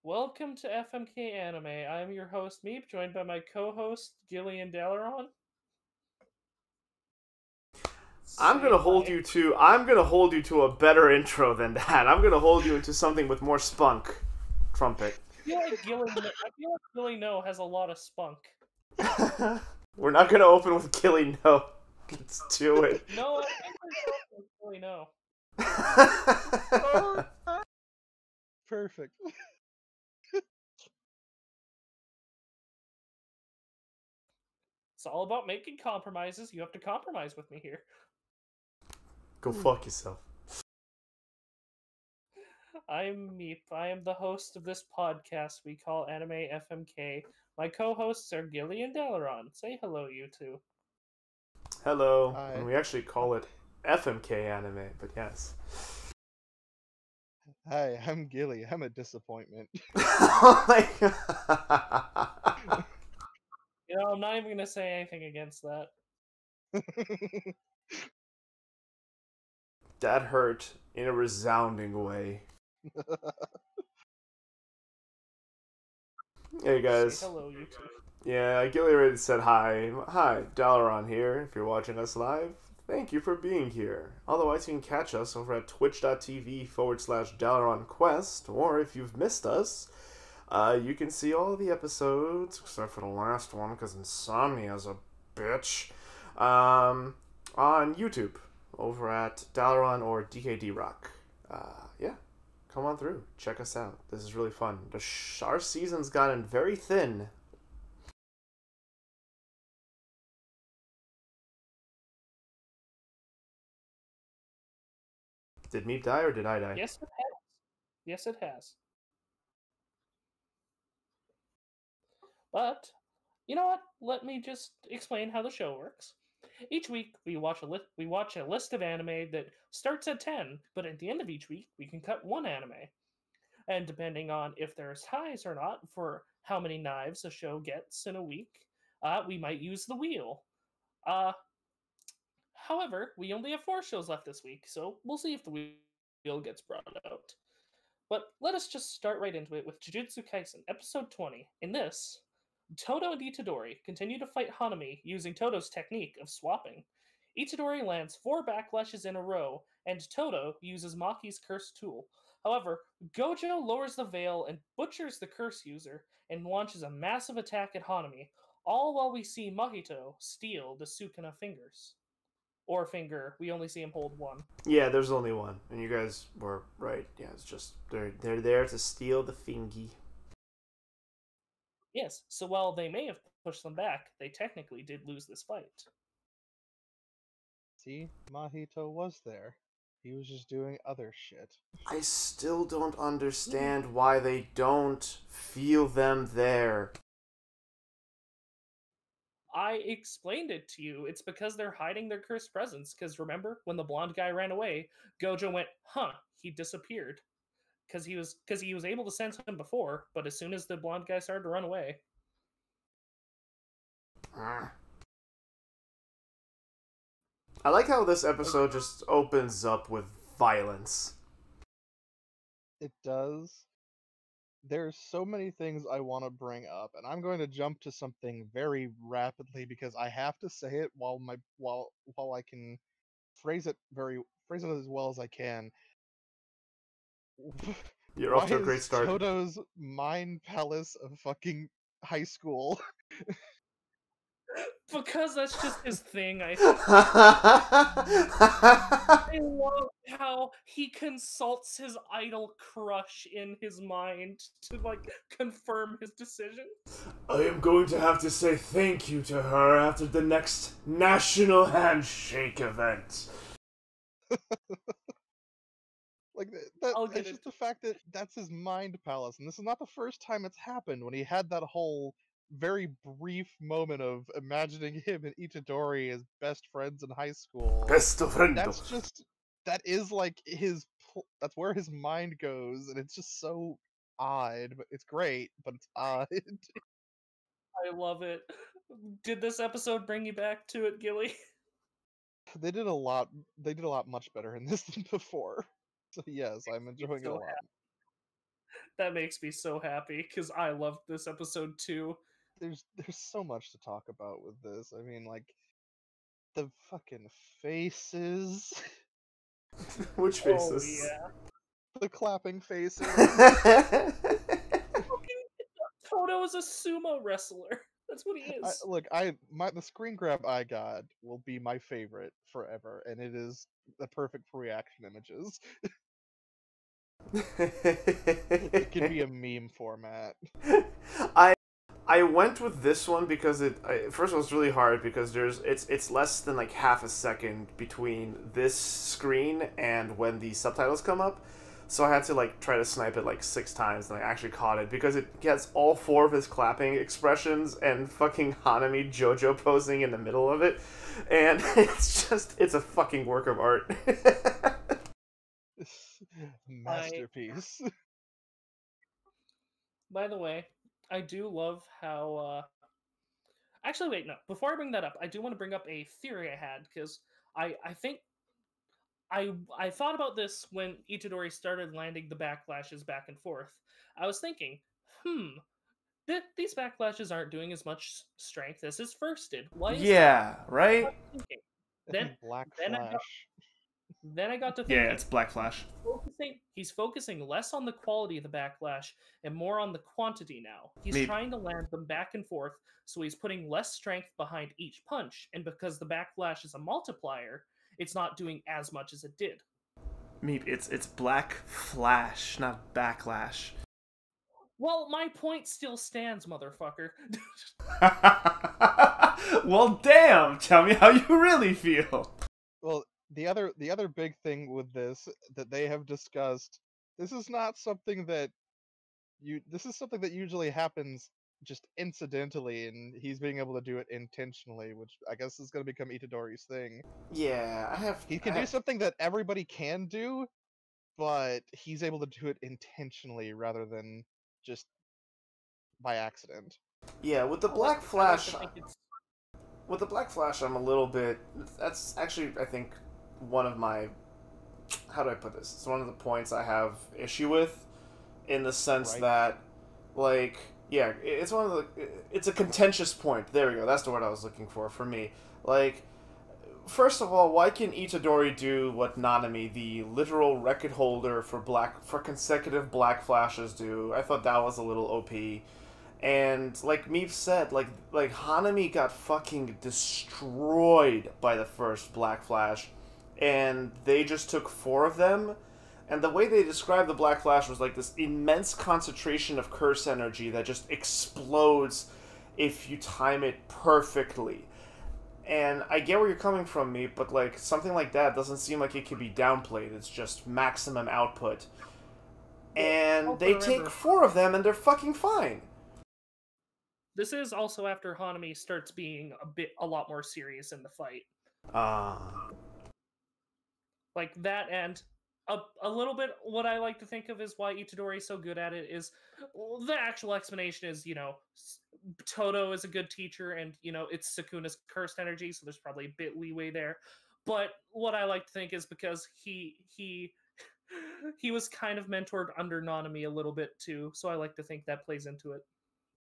Welcome to FMK Anime. I'm your host, Meep, joined by my co-host, Gillian Dalaron. I'm gonna hold you to a better intro than that. I'm gonna hold you into something with more spunk. Trumpet. I feel like Gilly No has a lot of spunk. We're not gonna open with Killy No. Let's do it. No, I think we're going with Gilly No. Perfect. It's all about making compromises. You have to compromise with me here. Go fuck yourself. I'm Meep. I am the host of this podcast we call Anime FMK. My co-hosts are Gilly and Dalaron. Say hello, you two. Hello. Hi. And we actually call it FMK Anime, but yes. Hi, I'm Gilly. I'm a disappointment. Oh my god. I'm not even gonna say anything against that. That hurt in a resounding way. Hey guys. Say hello, you two. Yeah, Gilly already said hi. Hi, Dalaron here. If you're watching us live, thank you for being here. Otherwise, you can catch us over at twitch.tv/DalaronQuest, or if you've missed us, you can see all the episodes, except for the last one, because Insomnia's a bitch, on YouTube, over at Dalaron or DKD Rock. Yeah. Come on through. Check us out. This is really fun. Our season's gotten very thin. Did Meep die or did I die? Yes, it has. Yes, it has. But, you know what? Let me just explain how the show works. Each week, we watch a list of anime that starts at 10, but at the end of each week, we can cut one anime. And depending on if there's ties or not for how many knives a show gets in a week, we might use the wheel. However, we only have 4 shows left this week, so we'll see if the wheel gets brought out. But let us just start right into it with Jujutsu Kaisen, episode 20. In this, Todo and Itadori continue to fight Hanami using Todo's technique of swapping. Itadori lands 4 backlashes in a row, and Todo uses Maki's curse tool. However, Gojo lowers the veil and butchers the curse user and launches a massive attack at Hanami, all while we see Mahito steal the Sukuna fingers. Or finger, we only see him hold one. Yeah, there's only one, and you guys were right. Yeah, it's just they're there to steal the fingy. Yes, so while they may have pushed them back, they technically did lose this fight. See, Mahito was there. He was just doing other shit. I still don't understand why they don't feel them there. I explained it to you. It's because they're hiding their cursed presence. Because remember, when the blonde guy ran away, Gojo went, "Huh?" He disappeared. Because he was able to sense him before, but as soon as the blonde guy started to run away, I like how this episode just opens up with violence. It does. There's so many things I want to bring up, and I'm going to jump to something very rapidly because I have to say it while I can phrase it as well as I can. You're Why off to a great is start. Todo's mind palace of fucking high school? because that's just his thing. I love how he consults his idol crush in his mind to confirm his decision. I am going to have to say thank you to her after the next National Handshake event. It's just the fact that that's his mind palace, and this is not the first time it's happened. When he had that whole very brief moment of imagining him and Itadori as best friends in high school. Best friend. That's where his mind goes, and it's just so odd. But it's great, but it's odd. I love it. Did this episode bring you back to it, Gilly? They did a lot. They did a lot much better in this than before. So yes, I'm enjoying it a lot. That makes me so happy because I loved this episode too. There's so much to talk about with this. I mean, like the fucking faces, Which Oh faces? yeah, the clapping faces. Toto is a sumo wrestler. That's what he is. The screen grab I got will be my favorite forever, and it is the perfect for reaction images. It could be a meme format. I I went with this one because first of all, it's really hard because it's less than like half a second between this screen and when the subtitles come up. So I had to like try to snipe it like 6 times, and I actually caught it because it gets all 4 of his clapping expressions and fucking Hanami JoJo posing in the middle of it, and it's a fucking work of art. I, Masterpiece. by the way, I do love how. Actually, wait, no. Before I bring that up, I do want to bring up a theory I had because I think I thought about this when Itadori started landing the backflashes back and forth. I was thinking, these backflashes aren't doing as much strength as his first did. Why is that? Yeah, right? Thinking. Then, Black then I got Flash. then I got to Yeah, thinking. it's Black Flash. He's focusing less on the quality of the backlash and more on the quantity now. He's Maybe. trying to land them back and forth, so he's putting less strength behind each punch, and because the backlash is a multiplier, it's not doing as much as it did. Meep, it's Black Flash, not Backlash. Well, my point still stands, motherfucker. Well, damn! Tell me how you really feel. Well, the other big thing with this that they have discussed, this is not something that this is something that usually happens just incidentally, and he's being able to do it intentionally, which I guess is going to become Itadori's thing. Yeah, He can do something that everybody can do, but he's able to do it intentionally rather than just by accident. Yeah, with the Black Flash, I'm a little bit. That's actually, I think, one of my. How do I put this? It's one of the points I have issue with, in the sense that, like, yeah, it's one of the. It's a contentious point. There we go. That's the word I was looking for me. Like, first of all, why can Itadori do what Nanami, the literal record holder for consecutive Black Flashes, do? I thought that was a little OP. And like Meep said, like Hanami got fucking destroyed by the first Black Flash, and they just took 4 of them. And the way they described the Black Flash was like this immense concentration of curse energy that just explodes if you time it perfectly. And I get where you're coming from, Meep, but like something like that doesn't seem like it could be downplayed. It's just maximum output. And they take 4 of them and they're fucking fine. This is also after Hanami starts being a lot more serious in the fight. Like that, and a little bit what I like to think of is why Itadori is so good at it is the actual explanation is, Toto is a good teacher, and it's Sukuna's cursed energy, so there's probably a bit leeway there. But what I like to think is because he was kind of mentored under Nanami a little bit too, so I like to think that plays into it.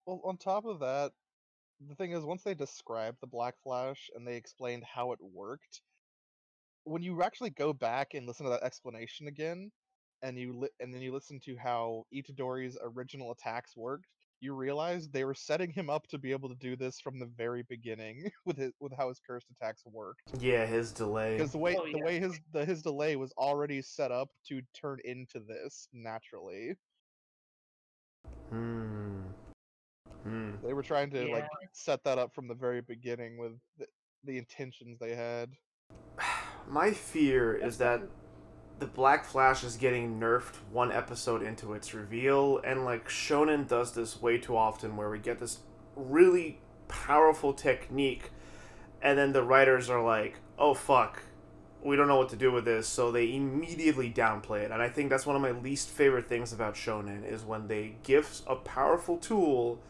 Well, on top of that, the thing is, once they described the Black Flash and they explained how it worked, when you actually go back and listen to that explanation again, and and then you listen to how Itadori's original attacks worked, you realize they were setting him up to be able to do this from the very beginning with how his cursed attacks worked. Yeah, his delay. Because the way his delay was already set up to turn into this naturally. They were trying to like set that up from the very beginning with the intentions they had. My fear is that the Black Flash is getting nerfed 1 episode into its reveal, and like Shonen does this way too often where we get this really powerful technique and then the writers are like, oh fuck, we don't know what to do with this, so they immediately downplay it. And I think that's one of my least favorite things about Shonen is when they give a powerful tool,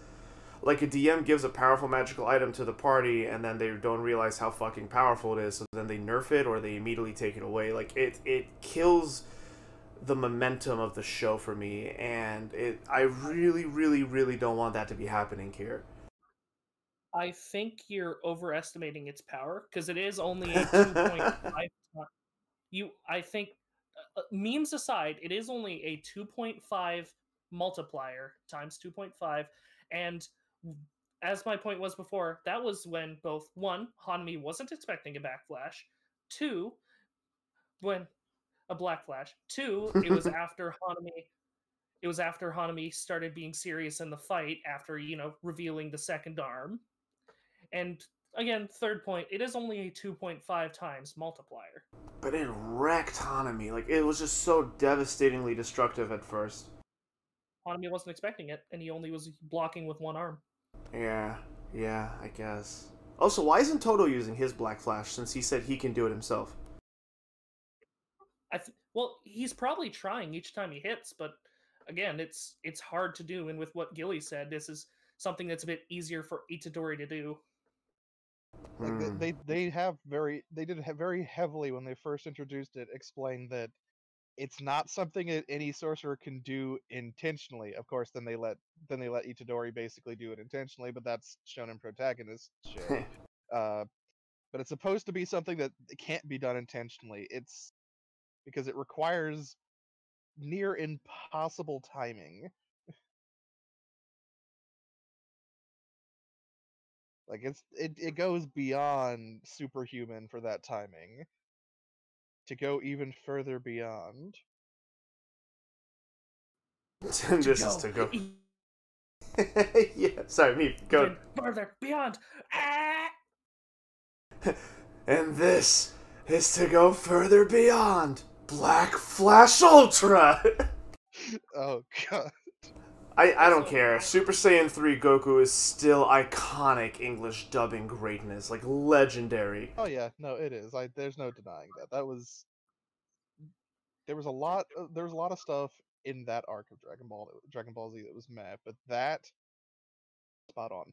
like a DM gives a powerful magical item to the party, and then they don't realize how fucking powerful it is, so then they nerf it or they immediately take it away. Like, it kills the momentum of the show for me, and I really, really, really don't want that to be happening here. I think you're overestimating its power because it is only a 2.5. I think, memes aside, it is only a 2.5 multiplier times 2.5, and as my point was before, that was when both one, Hanmi wasn't expecting a backflash, two, when a black flash, two, it was after Hanami. It was after Hanami started being serious in the fight after, revealing the second arm. And again, third point, it is only a 2.5 times multiplier. But it wrecked Hanami. Like, it was just so devastatingly destructive at first. Hanami wasn't expecting it, and he only was blocking with one arm. Yeah, I guess. Also, why isn't Toto using his Black Flash since he said he can do it himself? Well, he's probably trying each time he hits, but again, it's hard to do. And with what Gilly said, this is something that's a bit easier for Itadori to do. Like they did have very heavily when they first introduced it, explain that it's not something that any sorcerer can do intentionally. Of course, then they let Itadori basically do it intentionally, but that's shonen protagonist shit. But it's supposed to be something that can't be done intentionally. It's because it requires near impossible timing. Like it goes beyond superhuman for that timing. To go even further beyond. This is to go. Yeah, sorry, me. Go. Even further beyond. And this is to go further beyond Black Flash Ultra. Oh god. I don't care. Super Saiyan 3 Goku is still iconic English dubbing greatness, like legendary. Oh yeah, no, it is. There's no denying that. There was a lot of stuff in that arc of Dragon Ball Z that was meh, but that spot on.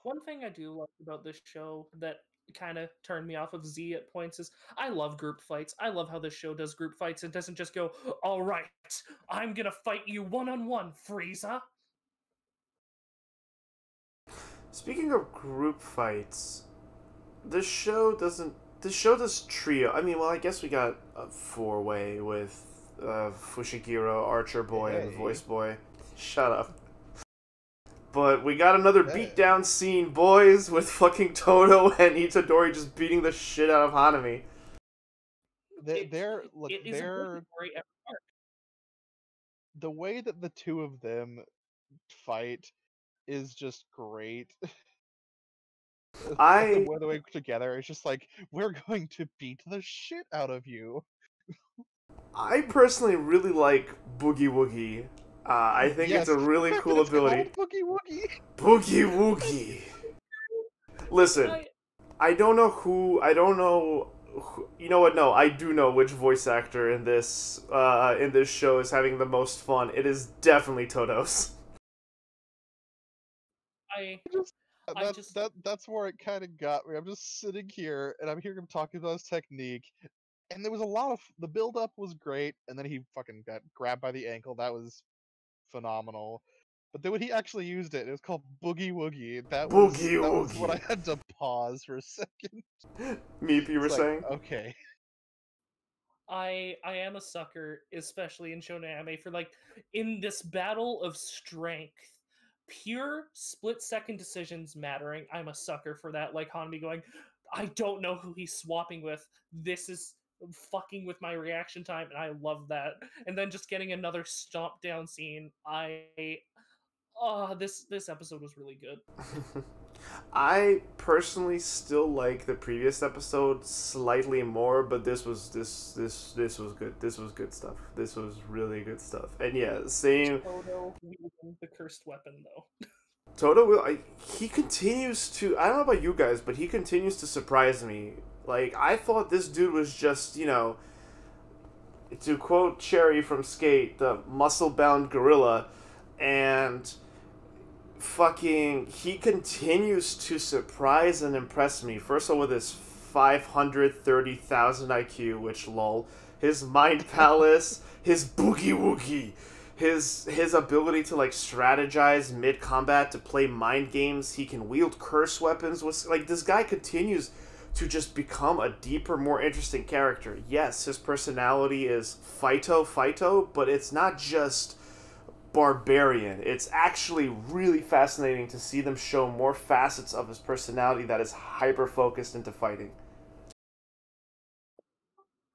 One thing I do like about this show that kind of turned me off of Z at points is I love group fights. I love how this show does group fights. It doesn't just go, all right, I'm gonna fight you one-on-one, Frieza. Speaking of group fights, this show does trio. I mean, well, I guess we got a 4-way with Fushiguro, Archer Boy, and Voice Boy. Shut up. But we got another beatdown scene, boys, with fucking Toto and Itadori just beating the shit out of Hanami. They're every arc. The way that the two of them fight is just great. The way together, it's just like, we're going to beat the shit out of you. I personally really like Boogie Woogie. I think it's a really cool ability. Boogie Woogie. Boogie Woogie. Listen, I don't know who. You know what? No, I do know which voice actor in this show is having the most fun. It is definitely Toto's. That's where it kind of got me. I'm just sitting here and I'm hearing him talking about his technique, and there was a lot of the build up was great, and then he fucking got grabbed by the ankle. That was phenomenal. But then when he actually used it, it was called Boogie Woogie. That was when I had to pause for a second. Meep, you were saying? Okay. I am a sucker, especially in shonen anime, for in this battle of strength, pure split-second decisions mattering. I'm a sucker for that. Like Hanami going, I don't know who he's swapping with. This is fucking with my reaction time, and I love that. And then just getting another stomp down scene. This episode was really good. I personally still like the previous episode slightly more, but this was good. This was good stuff. This was really good stuff. And yeah, same. Toto wielding the cursed weapon though. Toto he continues to. I don't know about you guys, but he continues to surprise me. Like, I thought this dude was just, to quote Cherry from Skate, the muscle-bound gorilla, and fucking he continues to surprise and impress me. First of all, with his 530,000 IQ, which lol, his mind palace, his boogie woogie, his ability to like strategize mid combat, to play mind games. He can wield curse weapons. Was like this guy continues to just become a deeper, more interesting character. Yes, his personality is Fighto, but it's not just barbarian. It's actually really fascinating to see them show more facets of his personality that is hyper focused into fighting.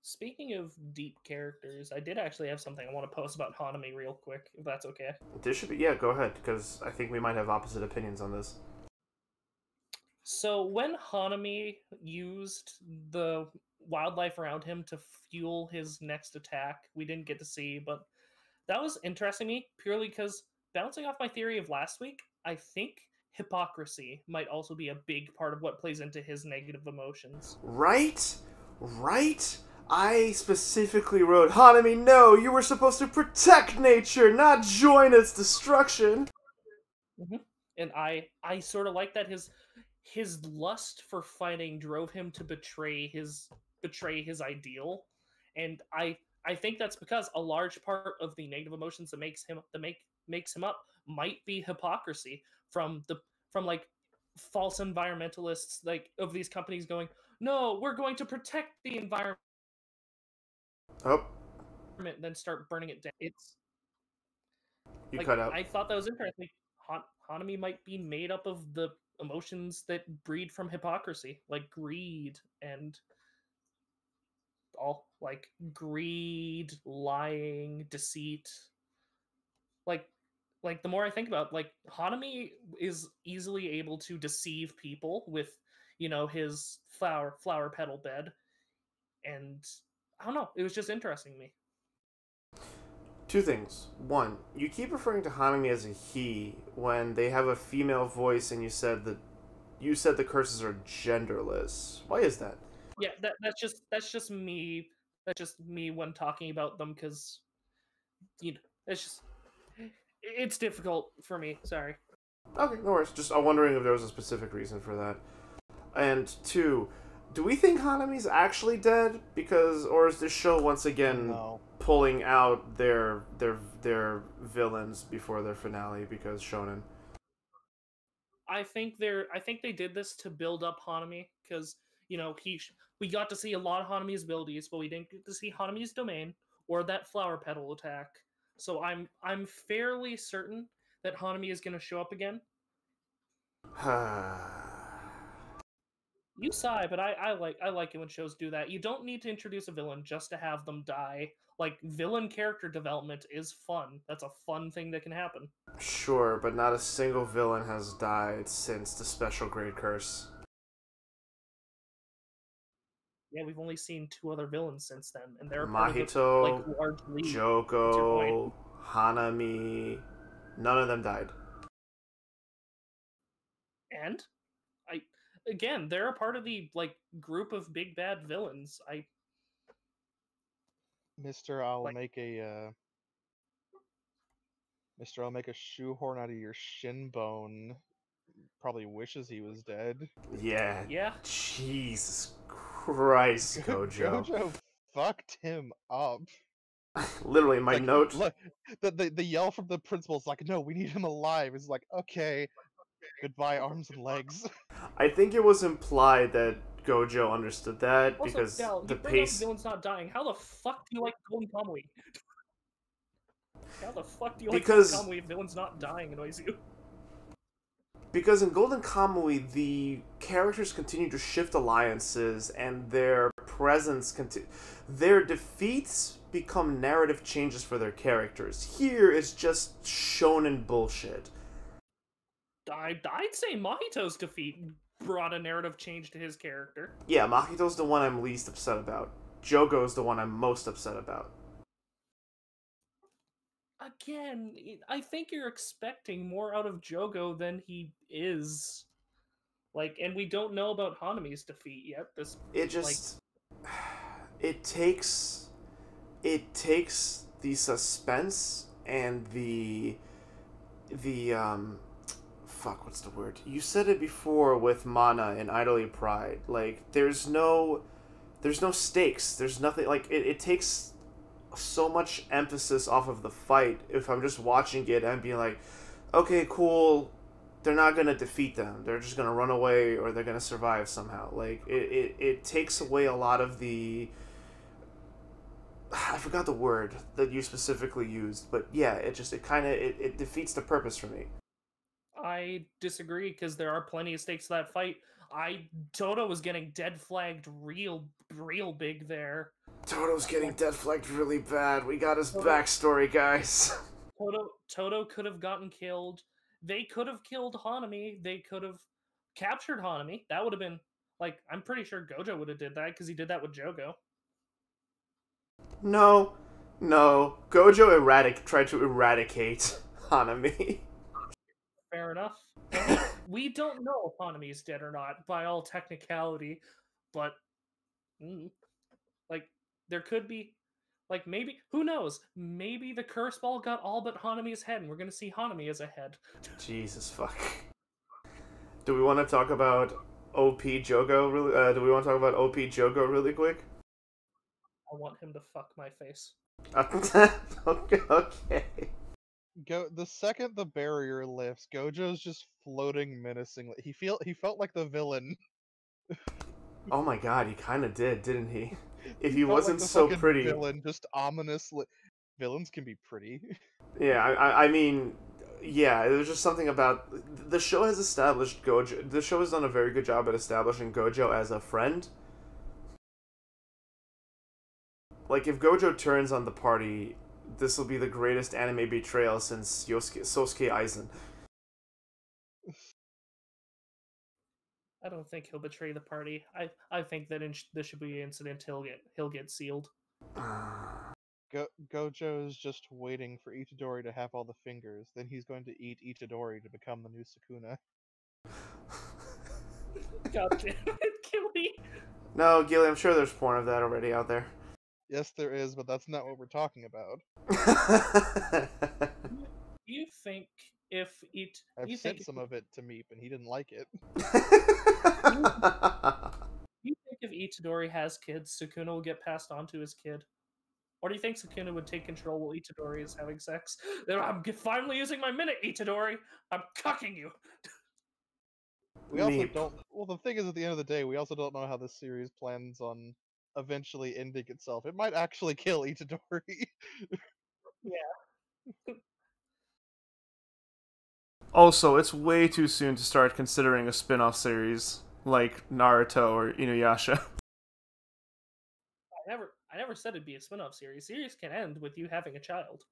Speaking of deep characters, I did actually have something I want to post about Hanami real quick, if that's okay. This should be, yeah, go ahead, because I think we might have opposite opinions on this. So when Hanami used the wildlife around him to fuel his next attack, we didn't get to see, but that was interesting to me purely because, bouncing off my theory of last week, I think hypocrisy might also be a big part of what plays into his negative emotions. Right? Right? I specifically wrote, Hanami, no, you were supposed to protect nature, not join its destruction. Mm-hmm. And I sort of like that his lust for fighting drove him to betray his ideal, and I think that's because a large part of the negative emotions that makes him up might be hypocrisy from like false environmentalists, like of these companies going, no, we're going to protect the environment, Oh, and then start burning it down. It's you like, cut out. I thought that was interesting. Hanami might be made up of the emotions that breed from hypocrisy, like greed and all, like greed, lying, deceit. Like like the more I think about it, like Hanami is easily able to deceive people with, his flower petal bed, and I don't know, it was just interesting to me. Two things. One, you keep referring to Hanami as a he when they have a female voice, and you said the curses are genderless. Why is that? Yeah, that's just me. That's just me when talking about them, because it's just it's difficult for me. Sorry. Okay, no worries. Just I'm wondering if there was a specific reason for that. And two, do we think Hanami's actually dead? Or is this show once again No. pulling out their villains before their finale because shonen? I think they did this to build up Hanami, because we got to see a lot of Hanami's abilities, but we didn't get to see Hanami's domain or that flower petal attack. So I'm fairly certain that Hanami is going to show up again. You sigh, but I like it when shows do that. You don't need to introduce a villain just to have them die. Like, villain character development is fun. That's a fun thing that can happen. Sure, but not a single villain has died since the special grade curse. Yeah, we've only seen 2 other villains since then, and they're part of the, Mahito, like, large league. Joko, Hanami, none of them died. And again, they're a part of the, like, group of big bad villains. Mister, I'll Like- make a Mister, I'll make a shoehorn out of your shin bone. Probably wishes he was dead. Yeah. Yeah. Jesus Christ, Gojo. Gojo fucked him up. Literally, my Like, note. Look, the yell from the principal's like, "No, we need him alive." It's like, okay, goodbye, arms and legs. I think it was implied that Gojo understood that Also, because Dal, the you bring pace. up villains not dying. How the fuck do you like Golden Kamui? How the fuck do you like Golden Kamui if villains not dying annoys you? Because in Golden Kamui, the characters continue to shift alliances, and their presence their defeats become narrative changes for their characters. Here, it's just shonen bullshit. I'd say Mahito's defeat brought a narrative change to his character. Yeah, Mahito's the one I'm least upset about. Jogo's the one I'm most upset about. Again, I think you're expecting more out of Jogo than he is. Like, and we don't know about Hanami's defeat yet. It just it takes the suspense and the fuck, what's the word? You said it before with Mana and Idly Pride. Like there's no there's no stakes. There's nothing like it takes so much emphasis off of the fight if I'm just watching it and being like, okay, cool, they're not gonna defeat them. They're just gonna run away or they're gonna survive somehow. Like it takes away a lot of the I forgot the word that you specifically used, but yeah, it defeats the purpose for me. I disagree because there are plenty of stakes to that fight. Toto was getting dead flagged real big there. Toto's getting dead flagged really bad. We got his Toto, backstory, guys. Toto could have gotten killed. They could have killed Hanami. They could have captured Hanami. That would have been like I'm pretty sure Gojo would have did that because he did that with Jogo. No, no. Gojo tried to eradicate Hanami. Fair enough. We don't know if Hanami is dead or not by all technicality, but like there could be, like maybe who knows? Maybe the curse ball got all but Hanami's head, and we're gonna see Hanami as a head. Jesus fuck. Do we want to talk about OP Jogo? Do we want to talk about OP Jogo really quick? I want him to fuck my face. Okay. Okay. The second the barrier lifts, Gojo's just floating menacingly. He felt like the villain. Oh my god, he kind of did, didn't he? If he Felt like wasn't the so fucking pretty. villain, just ominously. Villains can be pretty. Yeah, I mean, yeah, there's just something about the show has established Gojo. The show has done a very good job at establishing Gojo as a friend. Like, if Gojo turns on the party, this will be the greatest anime betrayal since Sosuke Aizen. I don't think he'll betray the party. I think that this should be an incident. He'll get sealed. Gojo is just waiting for Itadori to have all the fingers. Then he's going to eat Itadori to become the new Sukuna. God damn it, Gilly. No, Gilly, I'm sure there's porn of that already out there. Yes, there is, but that's not what we're talking about. You think if it? I've sent some of it to Meep, and he didn't like it. You think if Itadori has kids, Sukuna will get passed on to his kid? Or do you think Sukuna would take control while Itadori is having sex? I'm finally using my minute, Itadori! I'm cucking you! We also don't... Well, the thing is, at the end of the day, we also don't know how this series plans on eventually ending itself. It might actually kill Itadori. Yeah. Also, it's way too soon to start considering a spin-off series like Naruto or Inuyasha. I never said it'd be a spin-off series. Series can end with you having a child.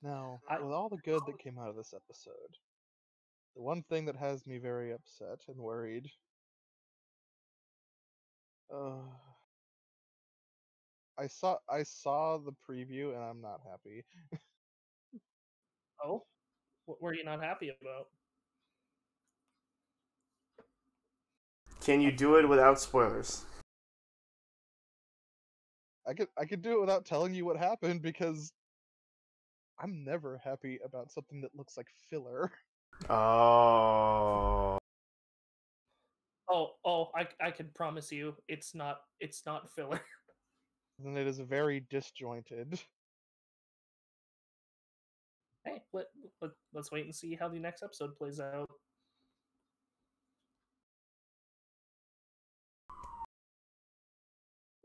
Now, with all the good that came out of this episode, the one thing that has me very upset and worried... I saw the preview and I'm not happy. Oh? What were you not happy about? Can you do it without spoilers? I could do it without telling you what happened because I'm never happy about something that looks like filler. Oh. I can promise you it's not filler. And it is very disjointed. Hey, let's wait and see how the next episode plays out.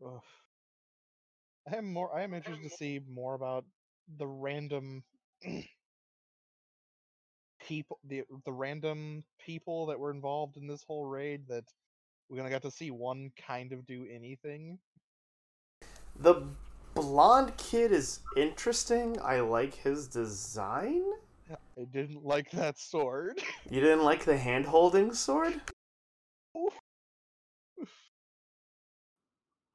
Ugh. I am interested to see more about the random people the random people that were involved in this whole raid that we're gonna get to see one kind of do anything. The blonde kid is interesting. I like his design. I didn't like that sword. You didn't like the hand-holding sword?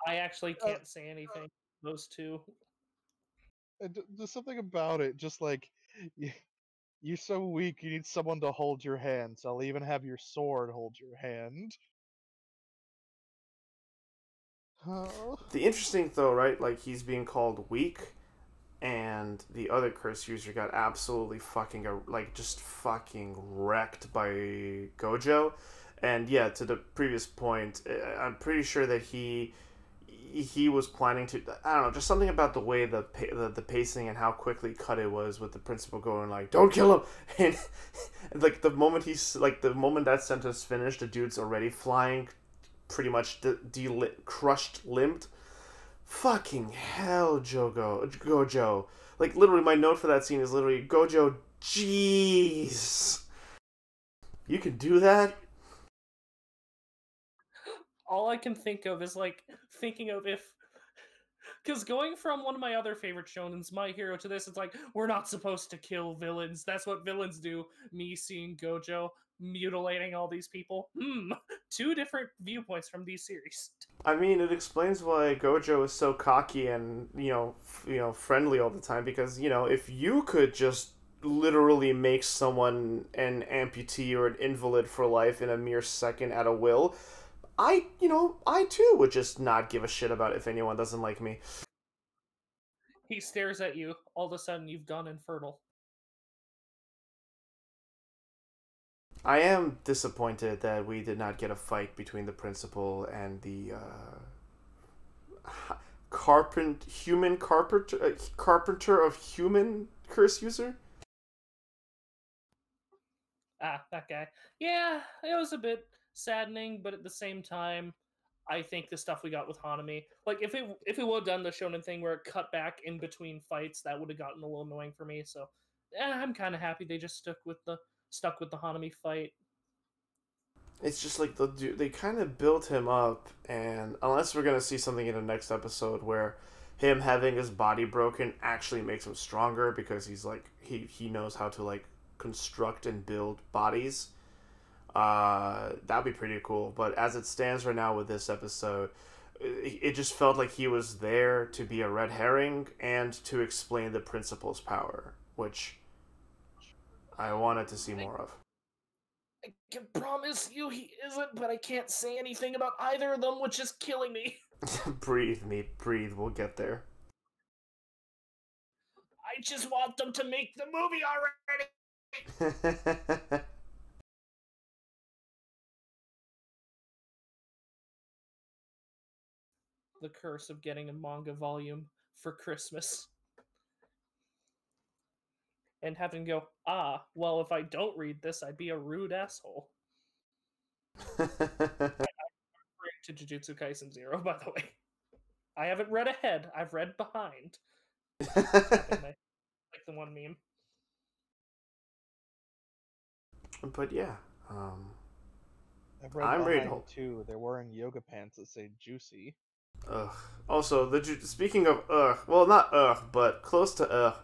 I actually can't say anything. Those two. There's something about it, just like you're so weak, you need someone to hold your hand, so I'll even have your sword hold your hand. Oh. The interesting though, right? Like he's being called weak. and the other curse user got absolutely fucking like just fucking wrecked by Gojo. And yeah, to the previous point, I'm pretty sure that he was planning to, I don't know, just something about the way the pacing and how quickly cut it was, with the principal going like, "Don't kill him," and like the moment the moment that sentence finished, the dude's already flying, pretty much crushed, limped. Fucking hell, Gojo. Like, literally, my note for that scene is literally, Gojo, jeez. You can do that? All I can think of is, like, thinking of if... Because going from one of my other favorite shonens, My Hero, to this, it's like, we're not supposed to kill villains. That's what villains do. Me seeing Gojo mutilating all these people. Two different viewpoints from these series. I mean, it explains why Gojo is so cocky and, friendly all the time, because, if you could just literally make someone an amputee or an invalid for life in a mere second at a will, I too would just not give a shit about if anyone doesn't like me. He stares at you, all of a sudden you've gone infertile. I am disappointed that we did not get a fight between the principal and the carpenter of human curse user. That guy. Yeah, it was a bit saddening, but at the same time, I think the stuff we got with Hanami, like if it would have done the shonen thing where it cut back in between fights, that would have gotten a little annoying for me. So, I'm kind of happy they just stuck with the Hanami fight. It's just like they kind of built him up, and unless we're gonna see something in the next episode where him having his body broken actually makes him stronger, because he's like he knows how to like construct and build bodies. That'd be pretty cool. But as it stands right now with this episode, it just felt like he was there to be a red herring and to explain the principal's power, which I wanted to see more of. I can promise you he isn't, but I can't say anything about either of them, which is killing me. Breathe, meat, breathe. We'll get there. I just want them to make the movie already. The curse of getting a manga volume for Christmas. And having to go, well, if I don't read this, I'd be a rude asshole. I'm referring to Jujutsu Kaisen 0, by the way. I haven't read ahead, I've read behind. Like the one meme. But yeah, I've read behind too. They're wearing yoga pants that say "juicy." Ugh. Also, speaking of well, not but close to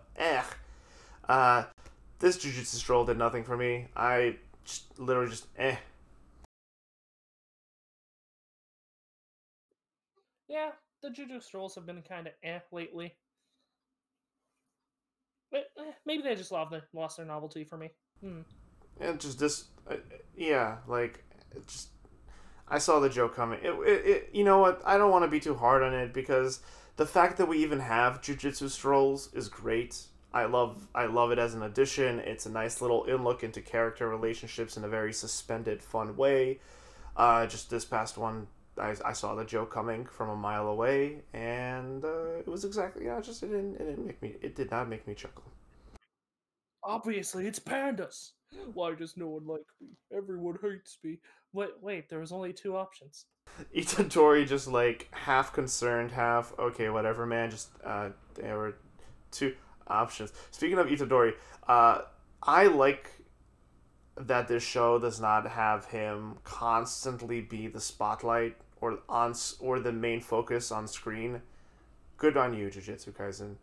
this Jujutsu stroll did nothing for me. I just literally just Yeah, the Jujutsu strolls have been kind of lately. But maybe they just lost their novelty for me. And just this, yeah, like just I saw the joke coming. It you know what? I don't want to be too hard on it, because the fact that we even have Jujutsu strolls is great. I love it as an addition. It's a nice little in-look into character relationships in a very suspended, fun way. Just this past one, I saw the joke coming from a mile away, and it was exactly, it did not make me chuckle. Obviously, it's pandas. Why does no one like me? Everyone hates me. Wait, there was only two options. Itadori just like half concerned, half okay, whatever, man. Just there were two options. Speaking of Itadori, I like that this show does not have him constantly be the spotlight or the main focus on screen. Good on you, Jujutsu Kaisen.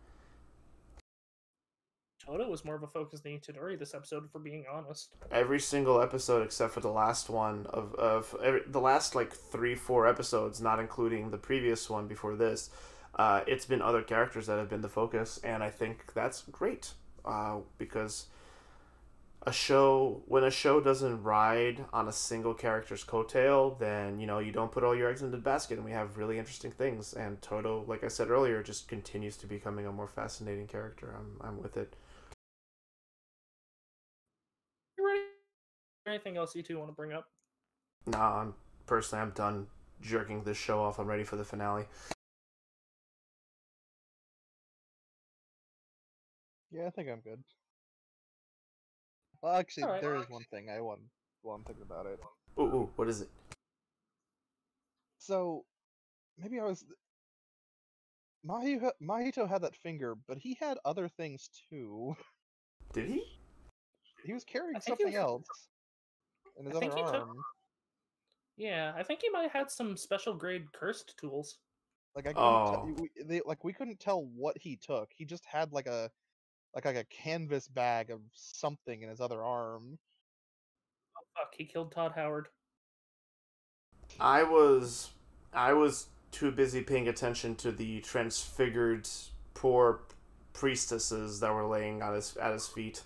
Toto was more of a focus than Itadori this episode, for being honest. Every single episode except for the last one the last like 3-4 episodes, not including the previous one before this, it's been other characters that have been the focus, and I think that's great, because when a show doesn't ride on a single character's coattail, then you don't put all your eggs in the basket, and we have really interesting things. And Toto, like I said earlier, just continues to becoming a more fascinating character. I'm with it. You ready? Anything else you two want to bring up? Nah, I'm done jerking this show off. I'm ready for the finale. Yeah, I think I'm good. Well, actually, All right. there is one thing I want while I'm thinking about it. Ooh, what is it? So maybe Mahito had that finger, but he had other things too. Did he? He was carrying I think he something was, else in his I think other he took. arm. Yeah, I think he might have had some special grade cursed tools. Like I couldn't tell. Oh, We couldn't tell what he took. He just had like a canvas bag of something in his other arm. Oh fuck! He killed Todd Howard. I was I was too busy paying attention to the transfigured poor priestesses that were laying on his at his feet.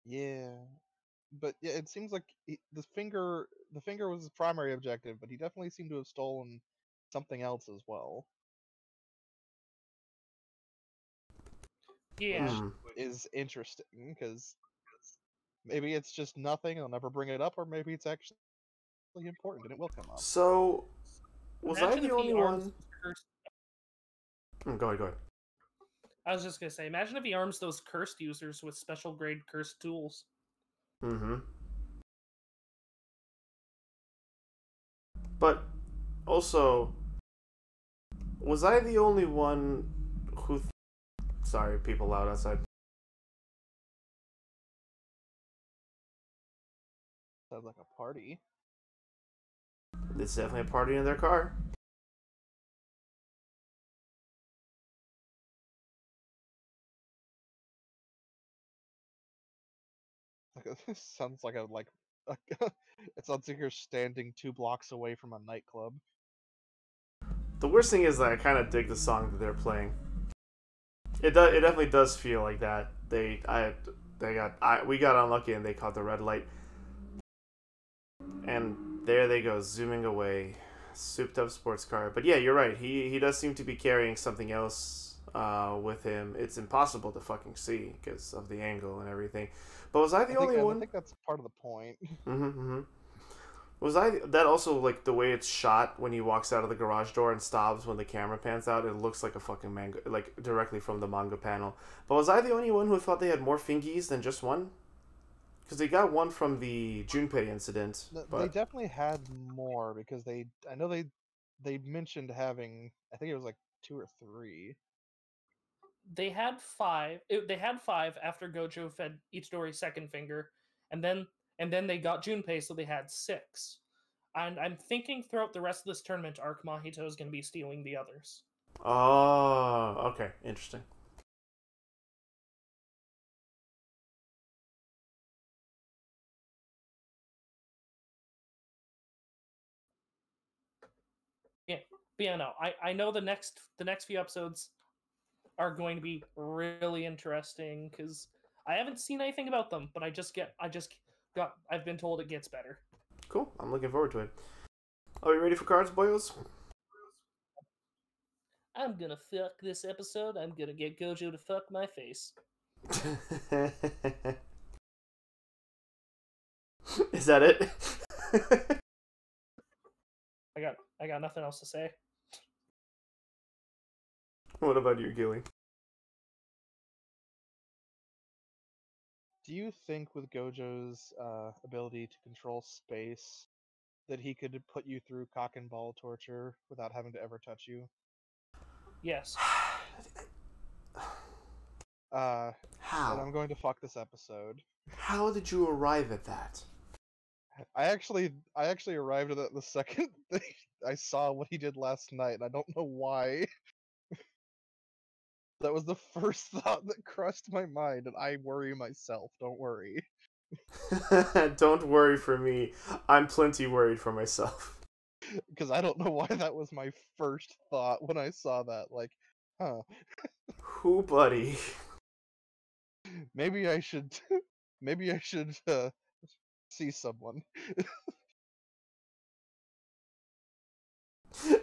Yeah, but yeah, it seems like the finger was his primary objective, but he definitely seemed to have stolen something else as well, Yeah. which Hmm. is interesting because maybe it's just nothing. I'll never bring it up, or maybe it's actually important and it will come up. So was I Imagine the if he only arms one? those cursed. Go ahead, go ahead. I was just gonna say, imagine if he arms those cursed users with special grade cursed tools. Mm-hmm. But also, was I the only one who? Sorry, people loud outside. Sounds like a party. It's definitely a party in their car. This sounds like it sounds like you're standing 2 blocks away from a nightclub. The worst thing is that I kind of dig the song that they're playing. It definitely does feel like that. We got unlucky and they caught the red light, and there they go zooming away, souped up sports car. But yeah, you're right. He does seem to be carrying something else with him. It's impossible to fucking see because of the angle and everything. But was I the only I one? think that's part of the point. Mm-hmm, mm-hmm. Was I that also like the way it's shot when he walks out of the garage door and stops when the camera pans out? It looks like a fucking manga, like directly from the manga panel. But was I the only one who thought they had more fingies than just one? Because they got one from the Junpei incident, They but definitely had more because I know they mentioned having, I think it was like 2 or 3. They had five after Gojo fed Itadori's second finger, and then they got Junpei, so they had six. And I'm thinking throughout the rest of this tournament arc, Mahito is going to be stealing the others. oh, okay, interesting. Yeah, but yeah, no, I know the next few episodes are going to be really interesting because I haven't seen anything about them, but I've been told it gets better. Cool. I'm looking forward to it. Are we ready for cards, boyos? I'm gonna fuck this episode. I'm gonna get Gojo to fuck my face. Is that it? I got nothing else to say. What about you, Gilly? Do you think with Gojo's ability to control space that he could put you through cock and ball torture without having to ever touch you? Yes. And How? I'm going to fuck this episode. How did you arrive at that? I actually arrived at it the second I saw what he did last night, and I don't know why. That was the first thought that crossed my mind, and I worry myself. Don't worry. Don't worry for me. I'm plenty worried for myself. Because I don't know why that was my first thought when I saw that. Like, huh, Who, buddy? maybe I should Maybe I should see someone.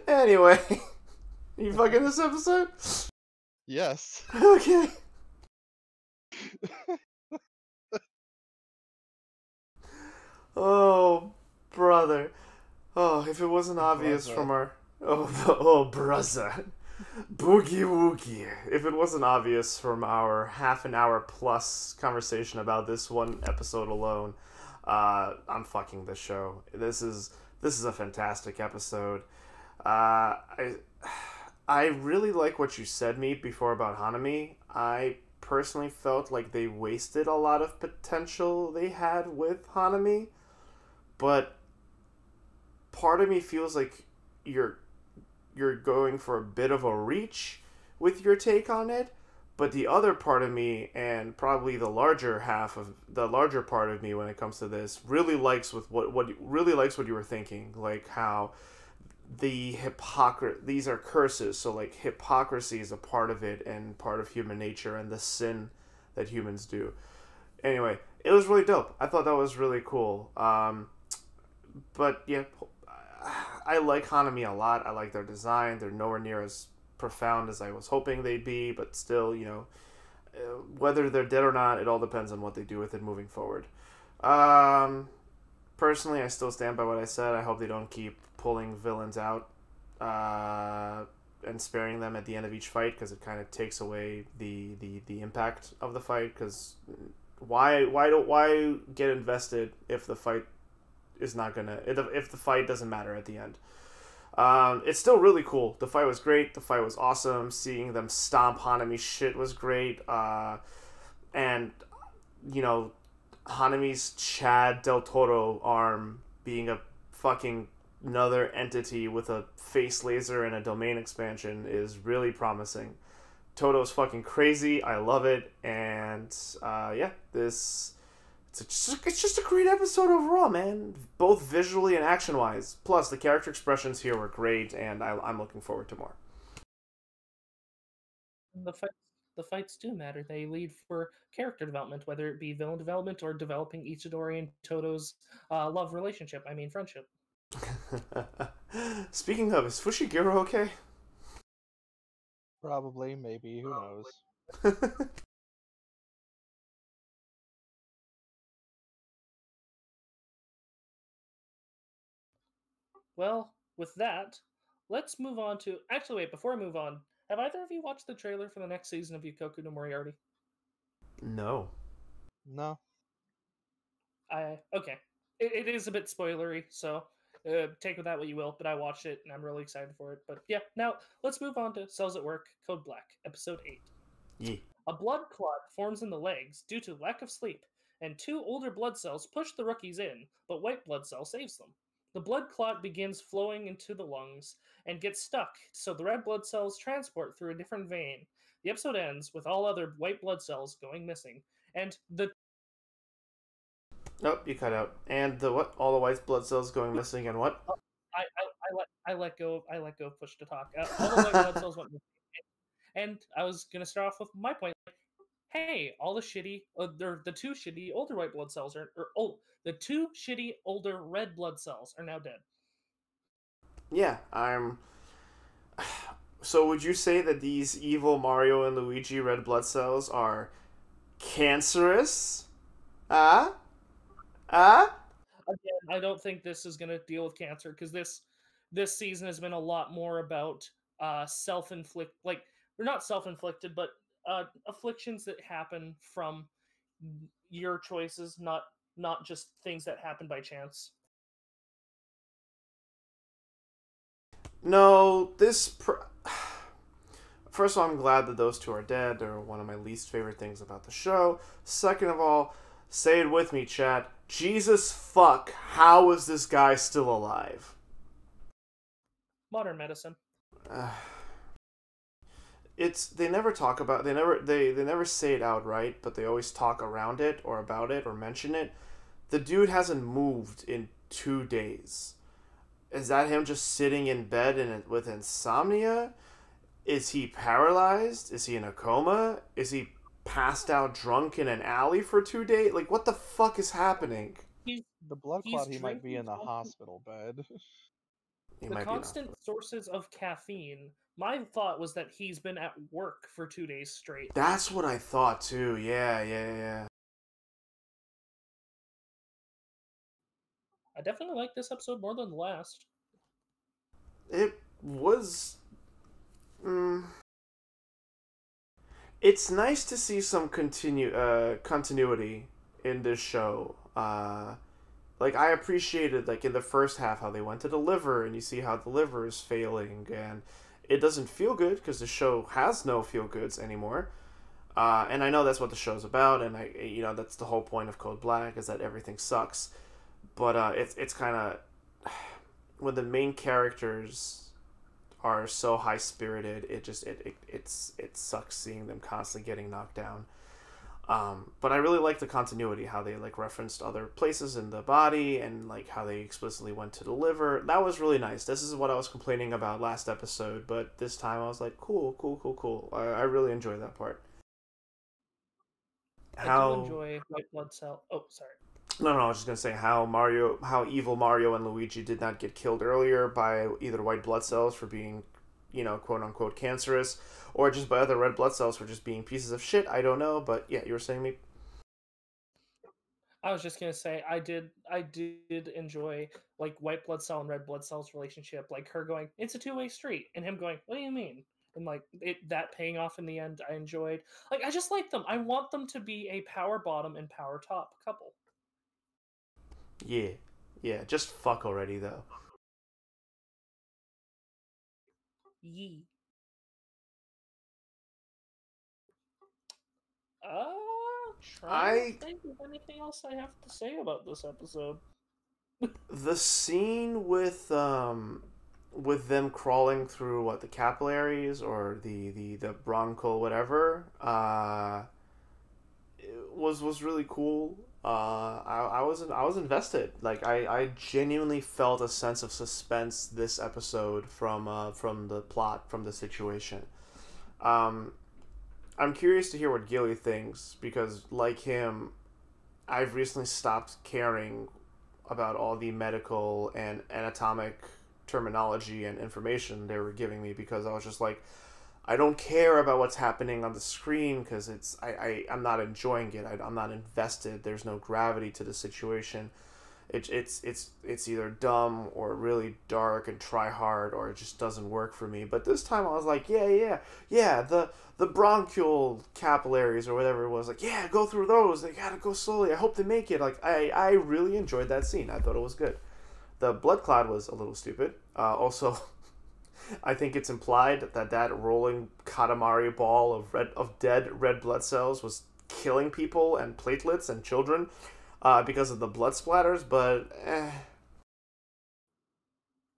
Anyway, you fucking this episode? Yes. Okay. Oh, brother. Oh, if it wasn't obvious from Brother. our... brother. Boogie woogie. If it wasn't obvious from our half an hour plus conversation about this one episode alone, I'm fucking this show. This is a fantastic episode. I I really like what you said me before about Hanami. I personally felt like they wasted a lot of potential they had with Hanami, but part of me feels like you're going for a bit of a reach with your take on it, but the other part of me, and probably the larger part of me when it comes to this, really likes what you were thinking, like how these are curses, so like hypocrisy is a part of it and part of human nature and the sin that humans do. Anyway, it was really dope. I thought that was really cool. But yeah, I like Hanami a lot. I like their design. They're nowhere near as profound as I was hoping they'd be, but still, whether they're dead or not, it all depends on what they do with it moving forward. Personally, I still stand by what I said. I hope they don't keep pulling villains out and sparing them at the end of each fight, because it kind of takes away the impact of the fight. Because why get invested if the fight is not gonna, if the fight doesn't matter at the end? It's still really cool. The fight was great. The fight was awesome. Seeing them stomp Hanami's shit was great. And Hanami's Chad Del Toro arm being a fucking another entity with a face laser and a domain expansion is really promising. Toto's fucking crazy. I love it. And it's just a great episode overall, man. Both visually and action-wise. Plus, the character expressions here were great, and I'm looking forward to more. The fights do matter. They lead for character development, whether it be villain development or developing Ichidori and Toto's love relationship. I mean, friendship. Speaking of, is Fushiguro okay? Probably, maybe, who knows. Well, with that, let's move on to. Actually, wait, before I move on, have either of you watched the trailer for the next season of Yukoku no Moriarty? No. No. Okay. It is a bit spoilery, so take with that what you will, but I watched it and I'm really excited for it. But yeah, now let's move on to Cells at Work, Code Black, Episode 8. Yeah. A blood clot forms in the legs due to lack of sleep, and two older blood cells push the rookies in, but white blood cell saves them. The blood clot begins flowing into the lungs and gets stuck, so the red blood cells transport through a different vein. The episode ends with all other white blood cells going missing, and the Nope, you cut out. And the what? All the white blood cells going missing and what? I let go of push to talk. All the white blood cells went missing. And I was gonna start off with my point. Like, hey, all the shitty, the two shitty older white blood cells the two shitty older red blood cells are now dead. Yeah, So would you say that these evil Mario and Luigi red blood cells are cancerous? Ah? Ah? Again, I don't think this is gonna deal with cancer because this season has been a lot more about self-inflict, like, or not self-inflicted, but afflictions that happen from your choices, not just things that happen by chance. No, First of all, I'm glad that those two are dead. They're one of my least favorite things about the show. Second of all, say it with me, chat. Jesus fuck, how is this guy still alive? Modern medicine. They never talk about, they never say it outright, but they always talk around it or about it or mention it. The dude hasn't moved in 2 days. Is that him just sitting in bed with insomnia? Is he paralyzed? Is he in a coma? Is he passed out drunk in an alley for 2 days. Like, what the fuck is happening? He's The blood he's clot, he might be drinking in a hospital bed. He the might be constant sources of caffeine. My thought was that he's been at work for 2 days straight. That's what I thought too. Yeah. I definitely like this episode more than the last. It was. It's nice to see some continuity in this show. Like, I appreciated, like, in the first half how they went to the liver, and you see how the liver is failing, and it doesn't feel good because the show has no feel goods anymore. And I know that's what the show's about, and that's the whole point of Code Black, is that everything sucks. But it's kind of when the main characters are so high spirited, it sucks seeing them constantly getting knocked down. But I really like the continuity, how they like referenced other places in the body, and like how they explicitly went to the liver. That was really nice. This is what I was complaining about last episode, but this time I was like, cool. I really enjoyed that part. I do enjoy white blood cell. Oh, sorry. No, I was just gonna say how evil Mario and Luigi did not get killed earlier by either white blood cells for being, quote unquote cancerous, or just by other red blood cells for just being pieces of shit. I don't know, but yeah, you were saying me. I was just gonna say I did enjoy like white blood cell and red blood cells relationship, like her going, "It's a two-way street," and him going, "What do you mean?" And like that paying off in the end, I enjoyed. Like I just like them. I want them to be a power bottom and power top couple. Yeah, just fuck already though. Yee. Trying to think of anything else I have to say about this episode. The scene with them crawling through the capillaries or the bronchial whatever was really cool. I was invested. Like I genuinely felt a sense of suspense this episode from the plot, from the situation. I'm curious to hear what Gilly thinks, because like him, I've recently stopped caring about all the medical and anatomic terminology and information they were giving me, because I was just like, I don't care about what's happening on the screen because I'm not enjoying it. I'm not invested. There's no gravity to the situation. It's either dumb or really dark and try hard, or it just doesn't work for me. But this time I was like, yeah, the bronchial capillaries or whatever it was, like, yeah, go through those. They gotta go slowly. I hope they make it. Like, I really enjoyed that scene. I thought it was good. The blood clot was a little stupid. Also, I think it's implied that rolling Katamari ball of dead red blood cells was killing people and platelets and children because of the blood splatters, but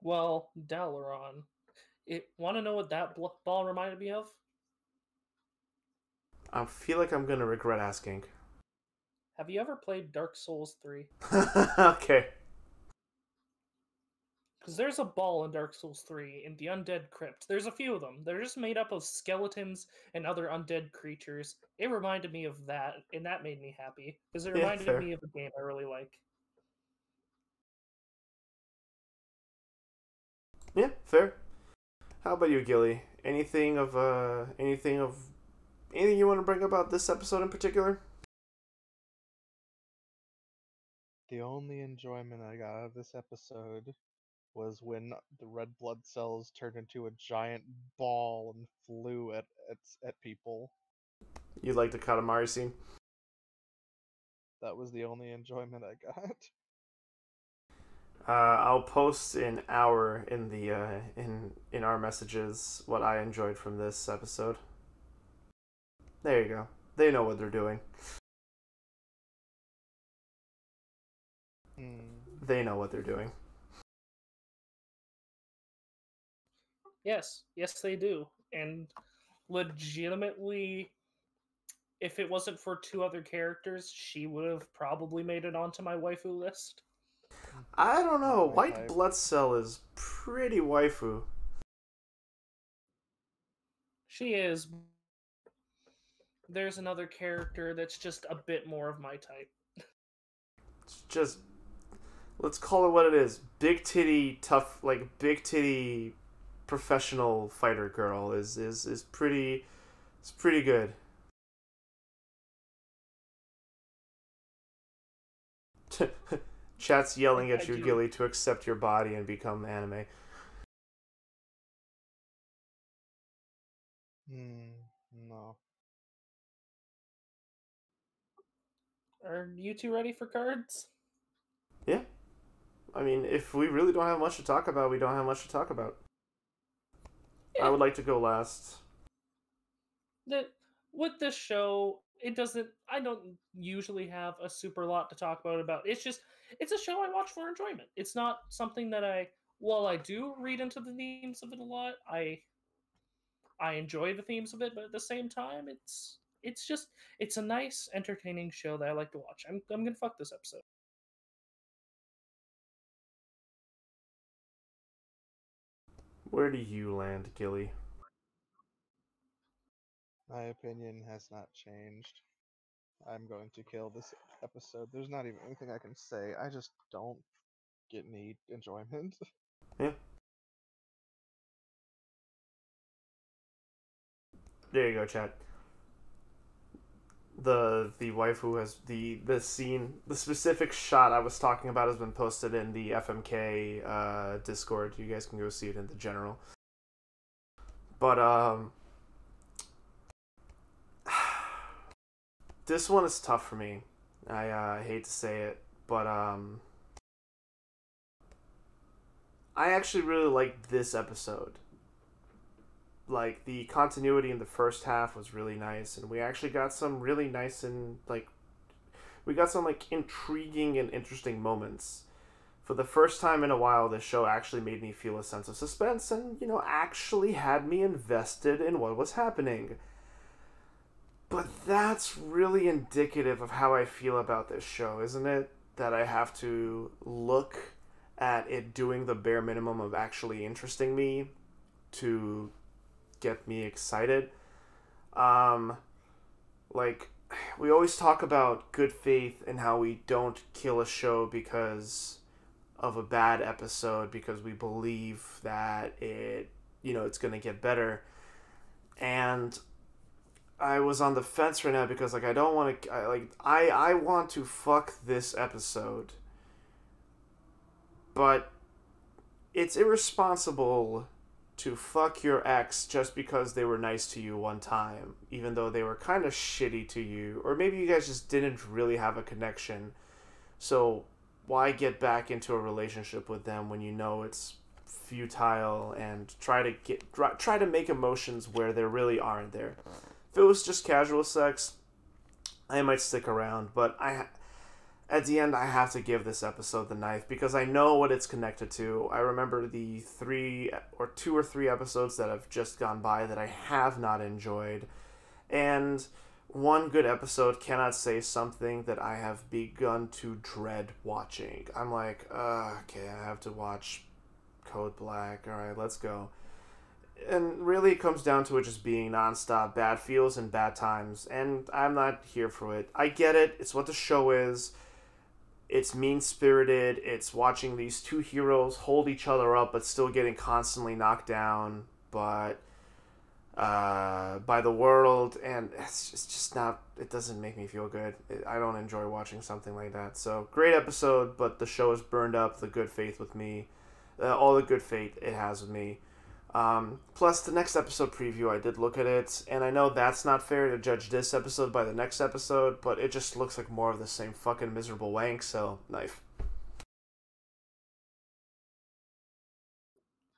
Well, Dalaran, want to know what that ball reminded me of? I feel like I'm gonna regret asking. Have you ever played Dark Souls 3? Okay. Because there's a ball in Dark Souls 3 in the Undead Crypt. There's a few of them. They're just made up of skeletons and other undead creatures. It reminded me of that, and that made me happy. Because it reminded me of a game I really like. Yeah, fair. How about you, Gilly? Anything you want to bring up about this episode in particular? The only enjoyment I got out of this episode was when the red blood cells turned into a giant ball and flew at people. You like the Katamari scene? That was the only enjoyment I got. I'll post in our in our messages what I enjoyed from this episode. There you go. They know what they're doing. They know what they're doing. Yes, they do. And legitimately, if it wasn't for two other characters, she would have probably made it onto my waifu list. I don't know. White blood cell is pretty waifu. She is. there's another character that's just a bit more of my type. It's just, let's call it what it is. Big titty, tough, like big titty professional fighter girl is pretty, it's pretty good. Chat's yelling at I you, do. Gilly, to accept your body and become anime. No. Are you two ready for cards? Yeah. I mean, if we really don't have much to talk about, we don't have much to talk about. Yeah. I would like to go last. That with this show, it doesn't. I don't usually have a super lot to talk about. It's just it's a show I watch for enjoyment. It's not something that I. While I do read into the themes of it a lot, I enjoy the themes of it, but at the same time, it's just it's a nice, entertaining show that I like to watch. I'm gonna fuck this episode. Where do you land, Gilly? My opinion has not changed. I'm going to kill this episode. There's not even anything I can say. I just don't get any enjoyment. Yeah. There you go, chat. The wife who has the scene, the specific shot I was talking about has been posted in the FMK Discord. You guys can go see it in the general. But this one is tough for me. I hate to say it, but I actually really liked this episode. Like, the continuity in the first half was really nice, and we actually got some really nice and we got some intriguing and interesting moments. For the first time in a while, this show actually made me feel a sense of suspense and, actually had me invested in what was happening. But that's really indicative of how I feel about this show, isn't it? That I have to look at it doing the bare minimum of actually interesting me to get me excited. Like, we always talk about good faith and how we don't kill a show because of a bad episode, because we believe that it's going to get better. And I was on the fence right now because I don't want to I want to fuck this episode. But it's irresponsible to fuck your ex just because they were nice to you one time, even though they were kind of shitty to you, or maybe you guys just didn't really have a connection. So why get back into a relationship with them when you know it's futile, and try to make emotions where there really aren't there? If it was just casual sex, I might stick around, but at the end, I have to give this episode the knife because I know what it's connected to. I remember the 2 or 3 episodes that have just gone by that I have not enjoyed. And one good episode cannot say something that I have begun to dread watching. I'm like, okay, I have to watch Code Black. Alright, let's go. And really it comes down to it just being nonstop bad feels and bad times. And I'm not here for it. I get it. It's what the show is. It's mean-spirited. It's watching these two heroes hold each other up but still getting constantly knocked down by the world, and it's just not, it doesn't make me feel good. I don't enjoy watching something like that. So, great episode, but the show has burned up the good faith with me. All the good faith it has with me. Plus, the next episode preview, I did look at it, and I know that's not fair to judge this episode by the next episode, but it just looks like more of the same fucking miserable wank, so, knife.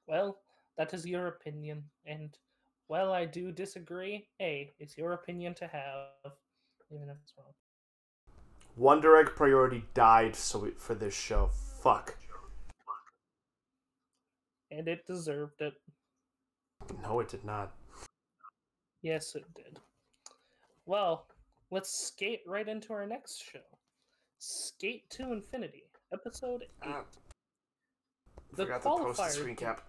Well, that is your opinion, and while I do disagree, hey, it's your opinion to have, even if it's wrong. Wonder Egg Priority died for this show. Fuck. And it deserved it. No, it did not. Yes, it did. Well, let's skate right into our next show. Skate to Infinity, Episode 8. Forgot to post the screen cap.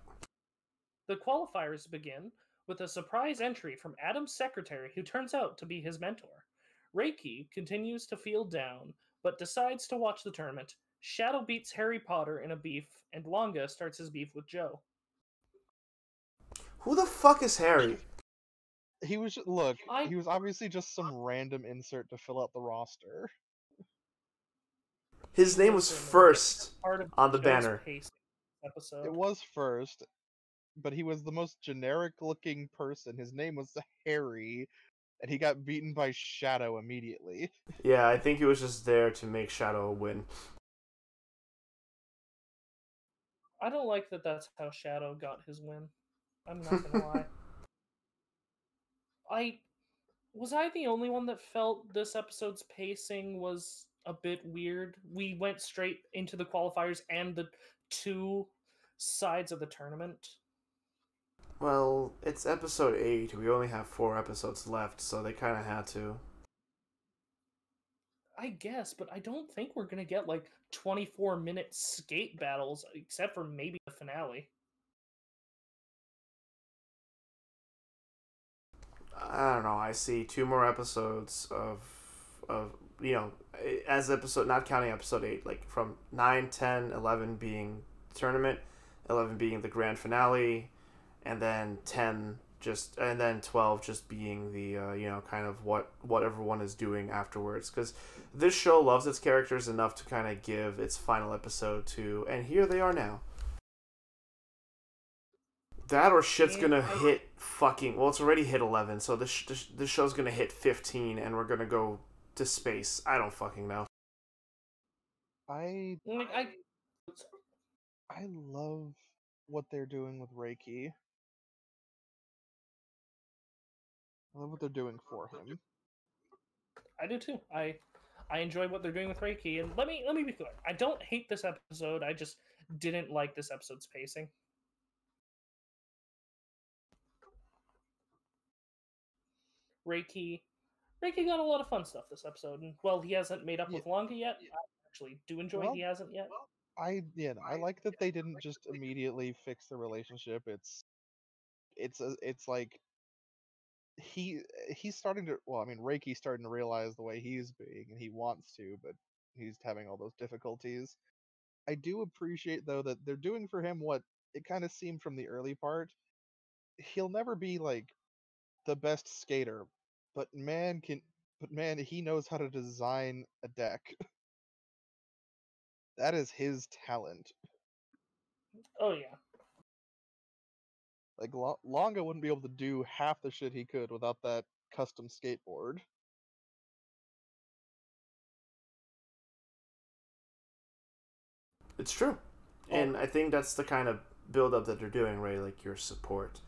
The qualifiers begin with a surprise entry from Adam's secretary who turns out to be his mentor. Reiki continues to feel down, but decides to watch the tournament. Shadow beats Harry Potter in a beef, and Longa starts his beef with Joe. Who the fuck is Harry? He was he was obviously just some random insert to fill out the roster. His name was first part of on the show's banner. pacing episode. It was first, but he was the most generic looking person. His name was Harry, and he got beaten by Shadow immediately. Yeah, I think he was just there to make Shadow win. I don't like that that's how Shadow got his win. I'm not gonna lie. Was I the only one that felt this episode's pacing was a bit weird? We went straight into the qualifiers and the two sides of the tournament. Well, it's episode 8. We only have 4 episodes left, so they kind of had to. I guess, but I don't think we're gonna get like 24-minute skate battles, except for maybe the finale. I don't know. I see 2 more episodes of as episode, not counting episode 8, like from 9, 10, 11 being tournament, 11 being the grand finale, and then 12 just being the kind of what everyone is doing afterwards, because this show loves its characters enough to kind of give its final episode to, and here they are now. That or shit's gonna hit fucking, well, it's already hit 11, so this show's gonna hit 15 and we're gonna go to space. I don't fucking know. I love what they're doing with Reiki. I love what they're doing for him. I do too. I enjoy what they're doing with Reiki, and let me be clear. I don't hate this episode. I just didn't like this episode's pacing. Reiki got a lot of fun stuff this episode, and well, he hasn't made up with Longa yet. I actually do enjoy he hasn't yet. I like that they didn't just immediately fix the relationship. It's like he's starting to, well, I mean, Reiki's starting to realize the way he's being, and he wants to, but he's having all those difficulties. I do appreciate though that they're doing for him what it kind of seemed from the early part. He'll never be like the best skater, but man, he knows how to design a deck. That is his talent. Oh yeah. Like Longa wouldn't be able to do half the shit he could without that custom skateboard. It's true. And I think that's the kind of build up that they're doing, right? Like your support.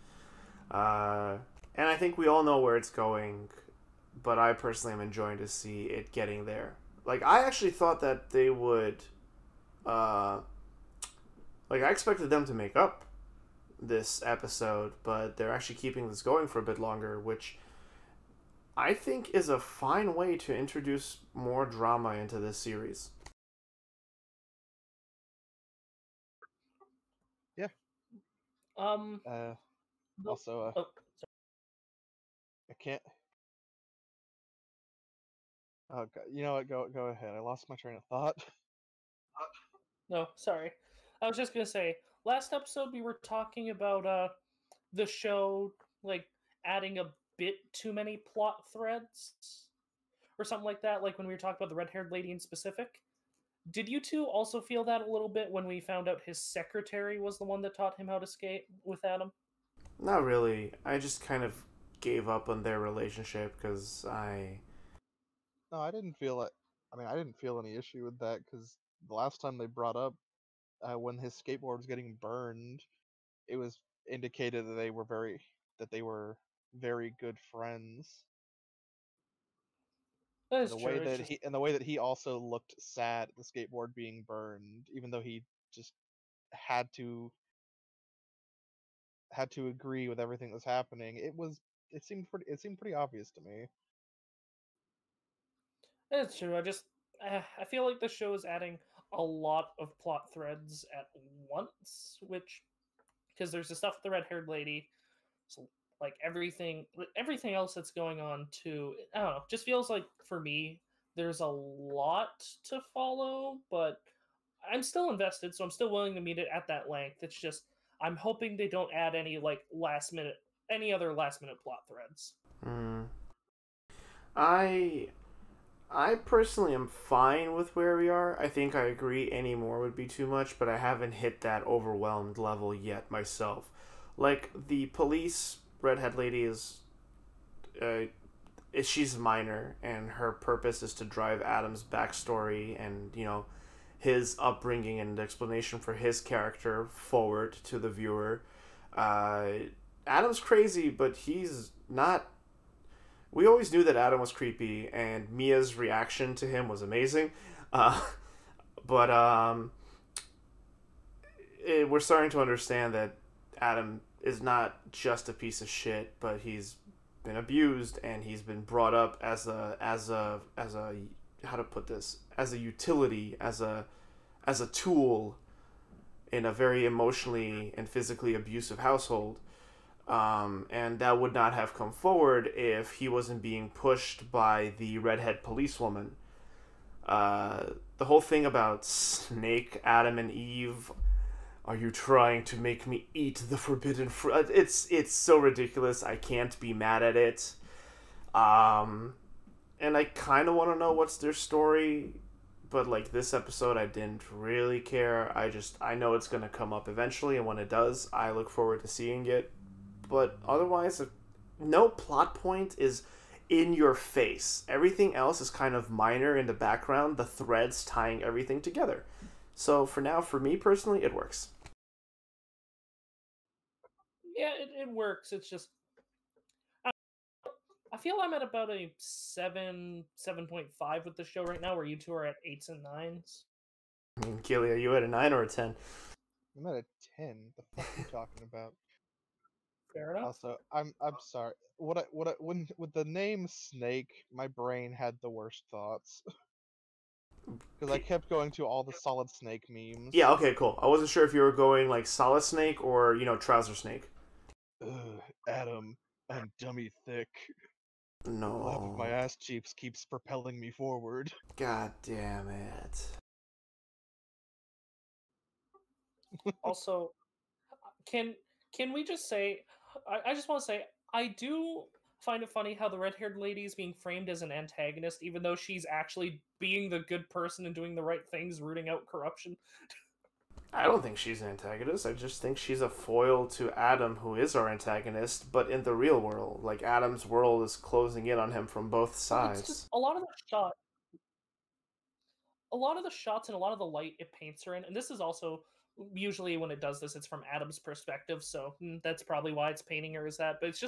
And I think we all know where it's going, but I personally am enjoying to see it getting there. Like, I actually thought that they would, I expected them to make up this episode, but they're actually keeping this going for a bit longer, which I think is a fine way to introduce more drama into this series. Yeah. Also, I can't. Oh, God. You know what? Go ahead. I lost my train of thought. No, sorry. I was just gonna say, last episode we were talking about the show like adding a bit too many plot threads or something like that, like when we were talking about the red-haired lady in specific. Did you two also feel that a little bit when we found out his secretary was the one that taught him how to skate with Adam? Not really. I just kind of gave up on their relationship because No, I didn't feel it. I mean, I didn't feel any issue with that because the last time they brought up when his skateboard was getting burned, it was indicated that they were very good friends. That And is the true. way that he also looked sad at the skateboard being burned, even though he just had to agree with everything that was happening. It seemed pretty obvious to me. That's true. I feel like the show is adding a lot of plot threads at once, which because there's the stuff with the red-haired lady, so like everything else that's going on too. I don't know. Just feels like for me, there's a lot to follow, but I'm still invested, so I'm still willing to meet it at that length. It's just I'm hoping they don't add any other last minute plot threads. Mm. I I personally am fine with where we are. I think I agree any more would be too much, but I haven't hit that overwhelmed level yet myself. Like the police redhead lady uh, she's minor, and her purpose is to drive Adam's backstory and his upbringing and explanation for his character forward to the viewer. Uh, Adam's crazy, but he's not. We always knew that Adam was creepy, and Mia's reaction to him was amazing. Uh, but we're starting to understand that Adam is not just a piece of shit, but he's been abused and he's been brought up as a how to put this, as a utility, as a tool in a very emotionally and physically abusive household. And that would not have come forward if he wasn't being pushed by the redhead policewoman. The whole thing about Snake, Adam, and Eve. Are you trying to make me eat the forbidden fruit? It's so ridiculous. I can't be mad at it. And I kind of want to know what's their story, but like this episode, I didn't really care. I know it's gonna come up eventually, and when it does, I look forward to seeing it. But otherwise, no plot point is in your face. Everything else is kind of minor in the background. The threads tying everything together. So for now, for me personally, it works. Yeah, it works. It's just I feel I'm at about a 7.5 with the show right now, where you two are at 8s and 9s. I mean, Keely, are you at a 9 or a 10? I'm at a 10. The fuck are you talking about? Fair enough. Also, I'm sorry. When with the name Snake, my brain had the worst thoughts because I kept going to all the Solid Snake memes. Yeah, okay, cool. I wasn't sure if you were going like Solid Snake or, Trouser Snake. Ugh, Adam, I'm dummy thick. The flap of my No. ass cheeks keeps propelling me forward. God damn it. Also, can can we just say I just want to say I do find it funny how the red-haired lady is being framed as an antagonist, even though she's actually being the good person and doing the right things, rooting out corruption. I don't think she's an antagonist. I just think she's a foil to Adam, who is our antagonist, but in the real world. Like, Adam's world is closing in on him from both It's just sides. a lot of the shots and a lot of the light it paints her in, and this is also usually when it does this, it's from Adam's perspective, so that's probably why it's painting her as that. But it's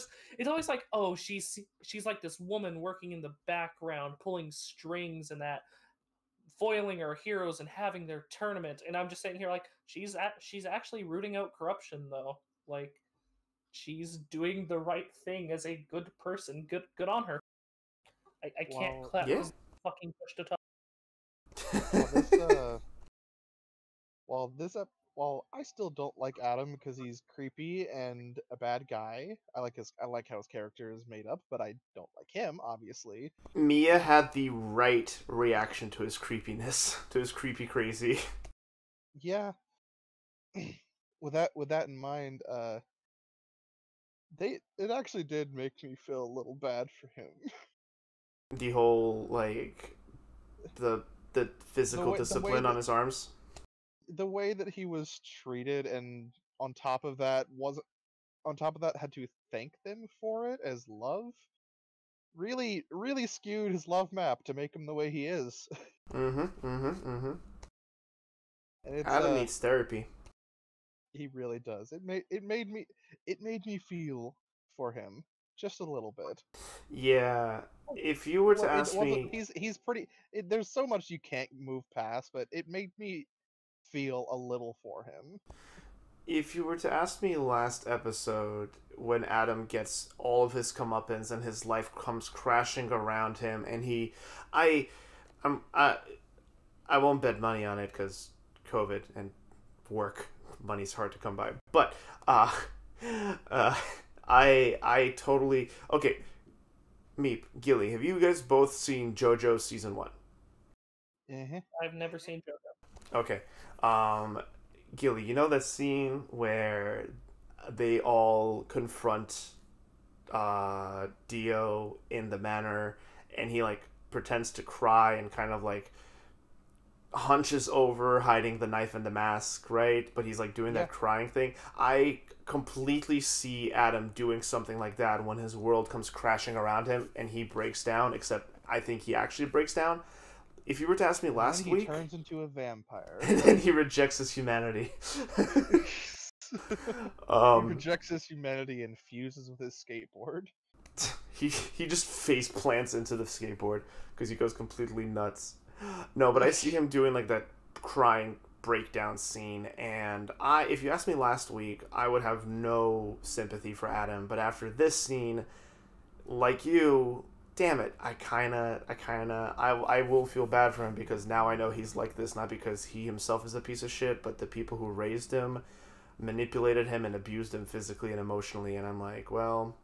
always like, oh, she's like this woman working in the background, pulling strings and that, foiling our heroes and having their tournament. And I'm just sitting here like, she's actually rooting out corruption though. Like, she's doing the right thing as a good person. Good on her. I can't Well, clap Yeah. this fucking push to talk. well, this well, well, I still don't like Adam because he's creepy and a bad guy. I like how his character is made up, but I don't like him, obviously. Mia had the right reaction to his creepiness, to his creepy crazy. Yeah. With that in mind, it actually did make me feel a little bad for him. The whole, like, the physical the way discipline on that his arms. the way that he was treated, and on top of that had to thank them for it as love, really skewed his love map to make him the way he is. And it's Adam needs therapy. he really does. It made me feel for him just a little bit. Yeah, if you were to Well, it ask wasn't. me, He's pretty. There's so much you can't move past, but it made me feel a little for him. if you were to ask me last episode when Adam gets all of his comeuppance and his life comes crashing around him, and I, I'm, I won't bet money on it because COVID and work, money's hard to come by. But uh, I totally okay. Meep, Gilly, have you guys both seen JoJo season 1? Uh-huh. I've never seen JoJo. Okay. Um, Gilly, you know that scene where they all confront Dio in the manor, and he like pretends to cry and kind of like hunches over, hiding the knife and the mask, right? But he's like doing Yeah. that crying thing. I completely see Adam doing something like that when his world comes crashing around him and he breaks down, except I think he actually breaks down. If you were to ask me And last then he week, turns into a vampire. and then he rejects his humanity. He rejects his humanity and fuses with his skateboard. he just face plants into the skateboard because he goes completely nuts. No, but I see him doing like that crying breakdown scene, and if you asked me last week, I would have no sympathy for Adam, but after this scene, like you, damn it, I will feel bad for him because now I know he's like this, not because he himself is a piece of shit, but the people who raised him manipulated him and abused him physically and emotionally, and I'm like, well,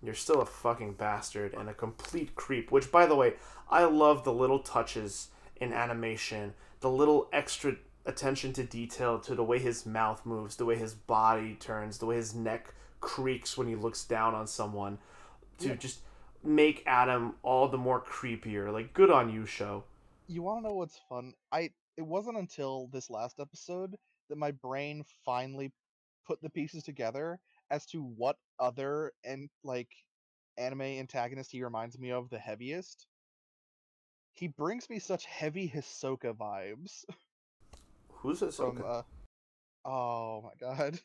you're still a fucking bastard and a complete creep. Which, by the way, I love the little touches in animation, the little extra attention to detail, to the way his mouth moves, the way his body turns, the way his neck creaks when he looks down on someone, to just make Adam all the more creepier. Like, good on you, show. You want to know what's fun? It wasn't until this last episode that my brain finally put the pieces together as to what other and like anime antagonist he reminds me of the heaviest. He brings me such heavy Hisoka vibes Who's from Ahsoka? oh my god.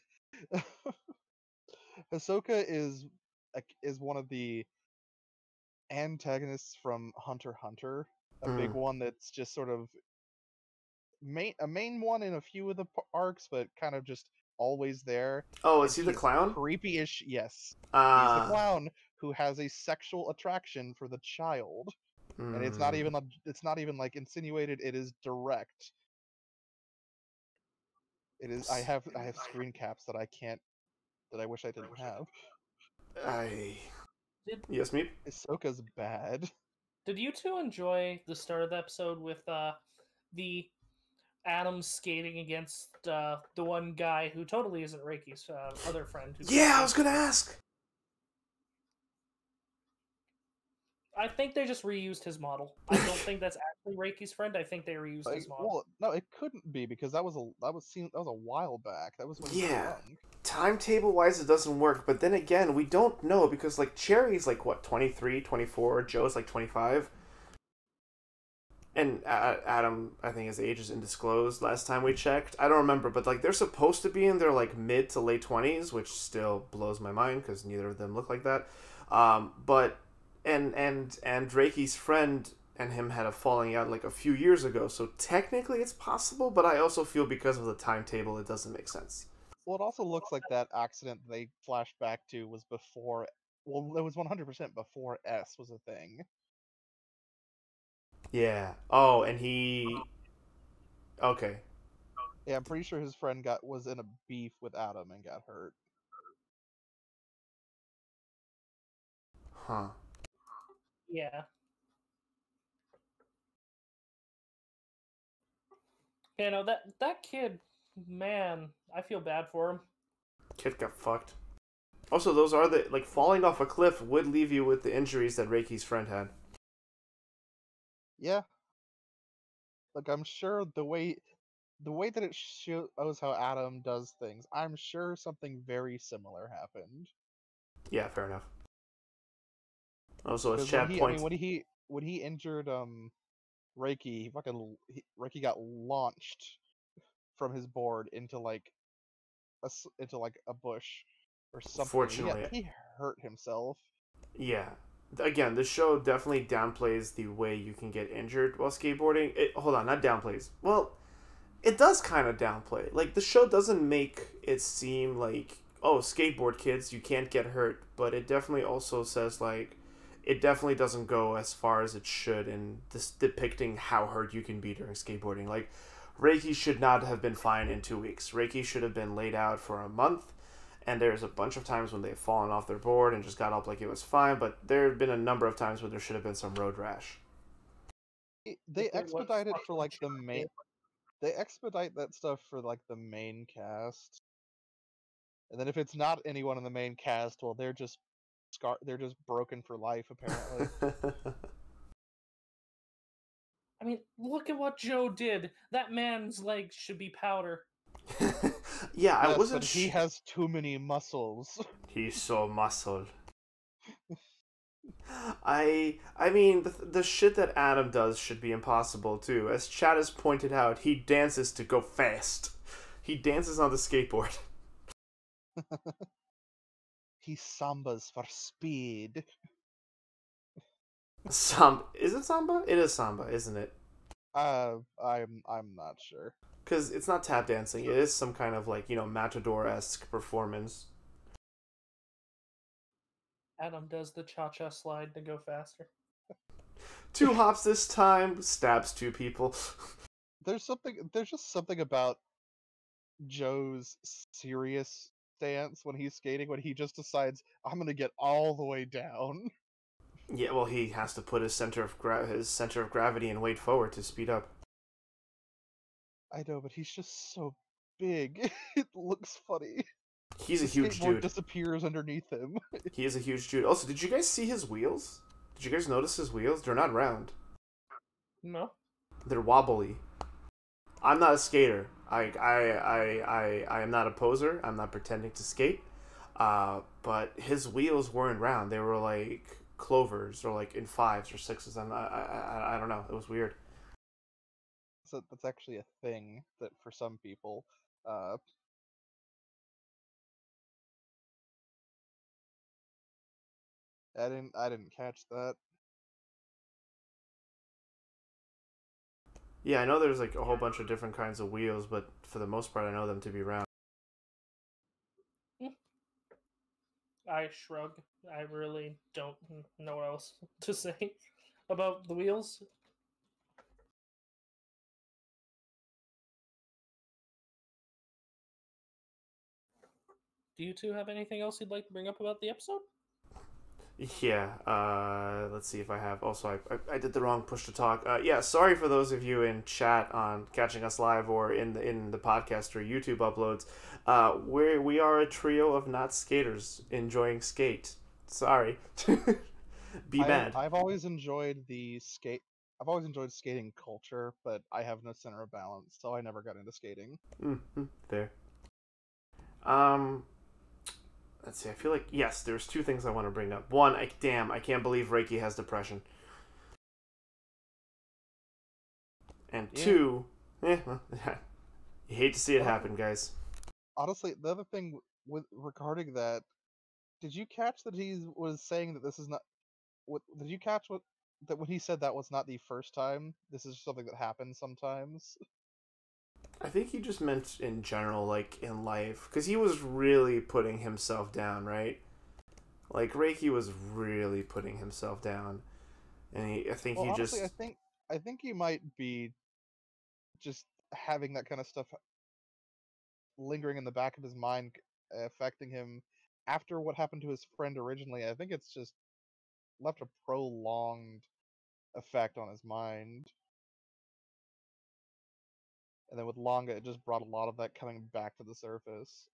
Hisoka is one of the antagonists from Hunter x Hunter, a big Hmm. one that's just sort of a main one in a few of the arcs, but kind of just always there. Oh, And is he the he's clown? creepy-ish. Yes, he's the Ah. clown who has a sexual attraction for the child, and Hmm. it's not even like insinuated. It is direct. It is. I have screen caps that I can't that I wish I didn't have. I. Did Yes, me? Ahsoka's bad. did you two enjoy the start of the episode with the Adam skating against the one guy who totally isn't Reiki's other friend who's Yeah, I was Reiki's? gonna ask. I think they just reused his model. I don't think that's actually Reiki's friend. I think they reused his model. Well, no, it couldn't be because that was a while back. That was when he was Yeah. young. Timetable wise, it doesn't work, but then again, we don't know because, like, Cherry's like, what, 23, 24, Joe's like 25. And Adam, I think his age is undisclosed last time we checked. I don't remember, but, like, they're supposed to be in their, like, mid to late 20s, which still blows my mind because neither of them look like that. But, and Drakey's friend and him had a falling out, like, a few years ago, so technically it's possible, but I also feel because of the timetable, it doesn't make sense. Well, it also looks like that accident they flashed back to was before. Well, it was 100% before S was a thing. Yeah. Oh, and he. Okay. Yeah, I'm pretty sure his friend was in a beef with Adam and got hurt. Huh. Yeah. You know that kid, man, I feel bad for him. Kid got fucked. Also, those are the like falling off a cliff would leave you with the injuries that Reiki's friend had. Yeah, like I'm sure the way that it shows how Adam does things, I'm sure something very similar happened. Yeah, fair enough. Also, as Because when chat he, I mean, points, when he injured Reiki, Reiki got launched from his board into like into like a bush or something. fortunately, He hurt himself. yeah. Again, the show definitely downplays the way you can get injured while skateboarding. Hold on, not downplays. Well, it does kind of downplay. Like, the show doesn't make it seem like, oh, skateboard kids, you can't get hurt. But it definitely also says, like, it definitely doesn't go as far as it should in this depicting how hurt you can be during skateboarding. Like, Reiki should not have been fine in 2 weeks. Reiki should have been laid out for a month and there's a bunch of times when they've fallen off their board and just got up like it was fine, but there have been a number of times where there should have been some road rash. They Like, what expedite it for fucking like the main. They expedite that stuff for like the main cast, and then if it's not anyone in the main cast, well, they're just they're just broken for life apparently. I mean, look at what Joe did. That man's legs should be powder. Yeah, I Yes, wasn't. but he has too many muscles. He's so muscle. I mean, the shit that Adam does should be impossible too. As Chad has pointed out, he dances to go fast. He dances on the skateboard. He sambas for speed. Is it samba? It is samba, isn't it? I'm not sure. Because it's not tap dancing. It is some kind of like, matador-esque performance. Adam does the cha-cha slide to go faster. 2 hops this time, stabs 2 people. There's just something about Joe's serious stance when he's skating, when he just decides, I'm gonna get all the way down. Yeah, well, he has to put his center of gravity and weight forward to speed up. I know, but he's just so big. It looks funny. He's a The huge skateboard dude. disappears underneath him. He is a huge dude. Also, did you guys see his wheels? Did you guys notice his wheels? They're not round. No. They're wobbly. I'm not a skater. I am not a poser. I'm not pretending to skate. But his wheels weren't round. They were like clovers or like in 5s or 6s. I don't know. It was weird. So that's actually a thing that for some people. Uh, I didn't catch that. Yeah, I know there's like a whole bunch of different kinds of wheels, but for the most part, I know them to be round. I shrug. I really don't know what else to say about the wheels. Do you two have anything else you'd like to bring up about the episode? Yeah, let's see if I have. Also, I did the wrong push to talk. Yeah, sorry for those of you in chat on catching us live or in the podcast or YouTube uploads. We are a trio of not skaters enjoying skate. Sorry. Be mad. I've always enjoyed the skate. I've always enjoyed skating culture, but I have no center of balance, so I never got into skating. Fair. Let's see. I feel like yes, there's 2 things I want to bring up. One, I can't believe Reiki has depression. And 2, you hate to see it happen, guys. Honestly, the other thing with regarding that, did you catch that he was saying that this is not? Did you catch that when he said that was not the first time? This is something that happens sometimes. I think he just meant in general, like in life, because he was really putting himself down, right? Like Reiki was really putting himself down, and I think Well, he honestly, just. I think he might be just having that kind of stuff lingering in the back of his mind, affecting him after what happened to his friend originally. I think it's just left a prolonged effect on his mind. And then with Longa, it just brought a lot of that coming back to the surface.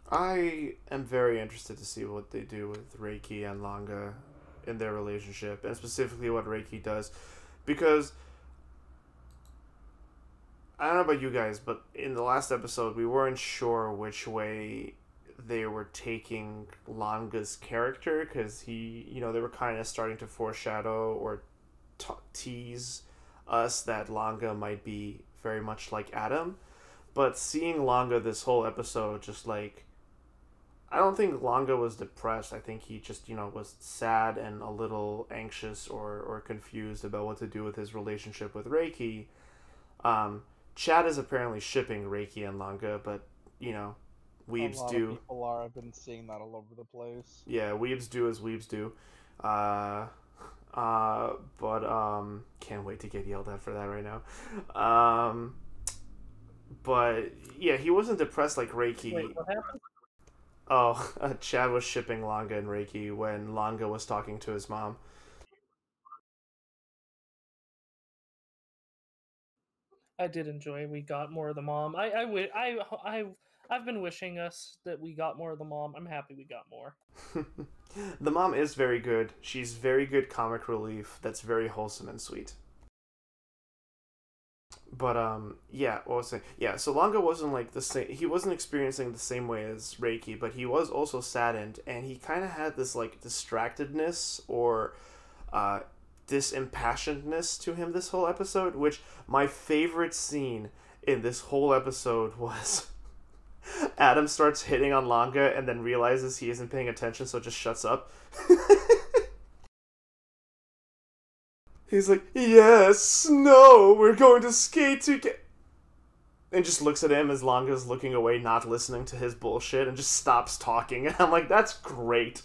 I am very interested to see what they do with Reiki and Langa in their relationship, and specifically what Reiki does, because I don't know about you guys, but in the last episode, we weren't sure which way they were taking Langa's character, because they were kind of starting to foreshadow or tease us that Langa might be very much like Adam. But seeing Langa this whole episode, just like, I don't think Langa was depressed. I think he just, was sad and a little anxious or confused about what to do with his relationship with Reiki. Chad is apparently shipping Reiki and Langa, but, weebs a lot do. Of people are. I've been seeing that all over the place. Yeah, weebs do as weebs do. But can't wait to get yelled at for that right now. But yeah, he wasn't depressed like Wait, Reiki. what happened? Oh, Chad was shipping Langa and Reiki when Langa was talking to his mom. I did enjoy. We got more of the mom. I've been wishing us that we got more of the mom. I'm happy we got more. The mom is very good. She's very good comic relief. That's very wholesome and sweet. But yeah, what was I saying? Yeah, so Langa wasn't like the same. He wasn't experiencing the same way as Reiki, but he was also saddened, and he kind of had this like distractedness or uh, this impassionedness to him this whole episode. Which my favorite scene in this whole episode was Adam starts hitting on Langa and then realizes he isn't paying attention, so just shuts up. He's like, "Yes, no, we're going to skate together." And just looks at him as Langa's looking away, not listening to his bullshit, and just stops talking. And I'm like, that's great.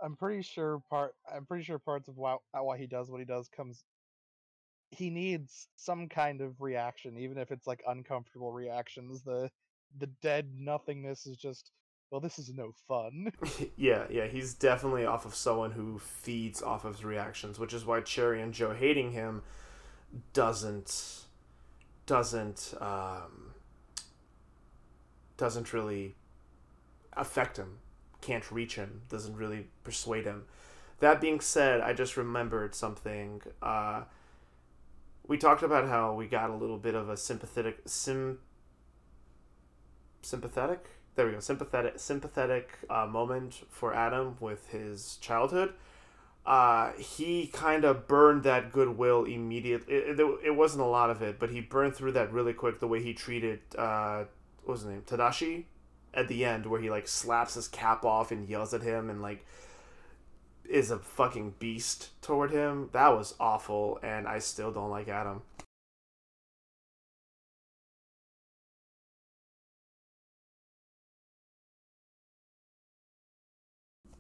I'm pretty sure parts of why he does what he does comes. He needs some kind of reaction, even if it's like uncomfortable reactions. The dead nothingness is just, well, this is no fun. Yeah, he's definitely off of someone who feeds off of his reactions, which is why Cherry and Joe hating him doesn't doesn't um, doesn't really affect him, can't reach him, doesn't really persuade him. That being said, I just remembered something. We talked about how we got a little bit of a sympathetic. There we go. Sympathetic moment for Adam with his childhood. He kind of burned that goodwill immediately. It wasn't a lot of it, but he burned through that really quick. The way he treated what was his name, Tadashi, at the end, where he like slaps his cap off and yells at him and like is a fucking beast toward him. That was awful, and I still don't like Adam.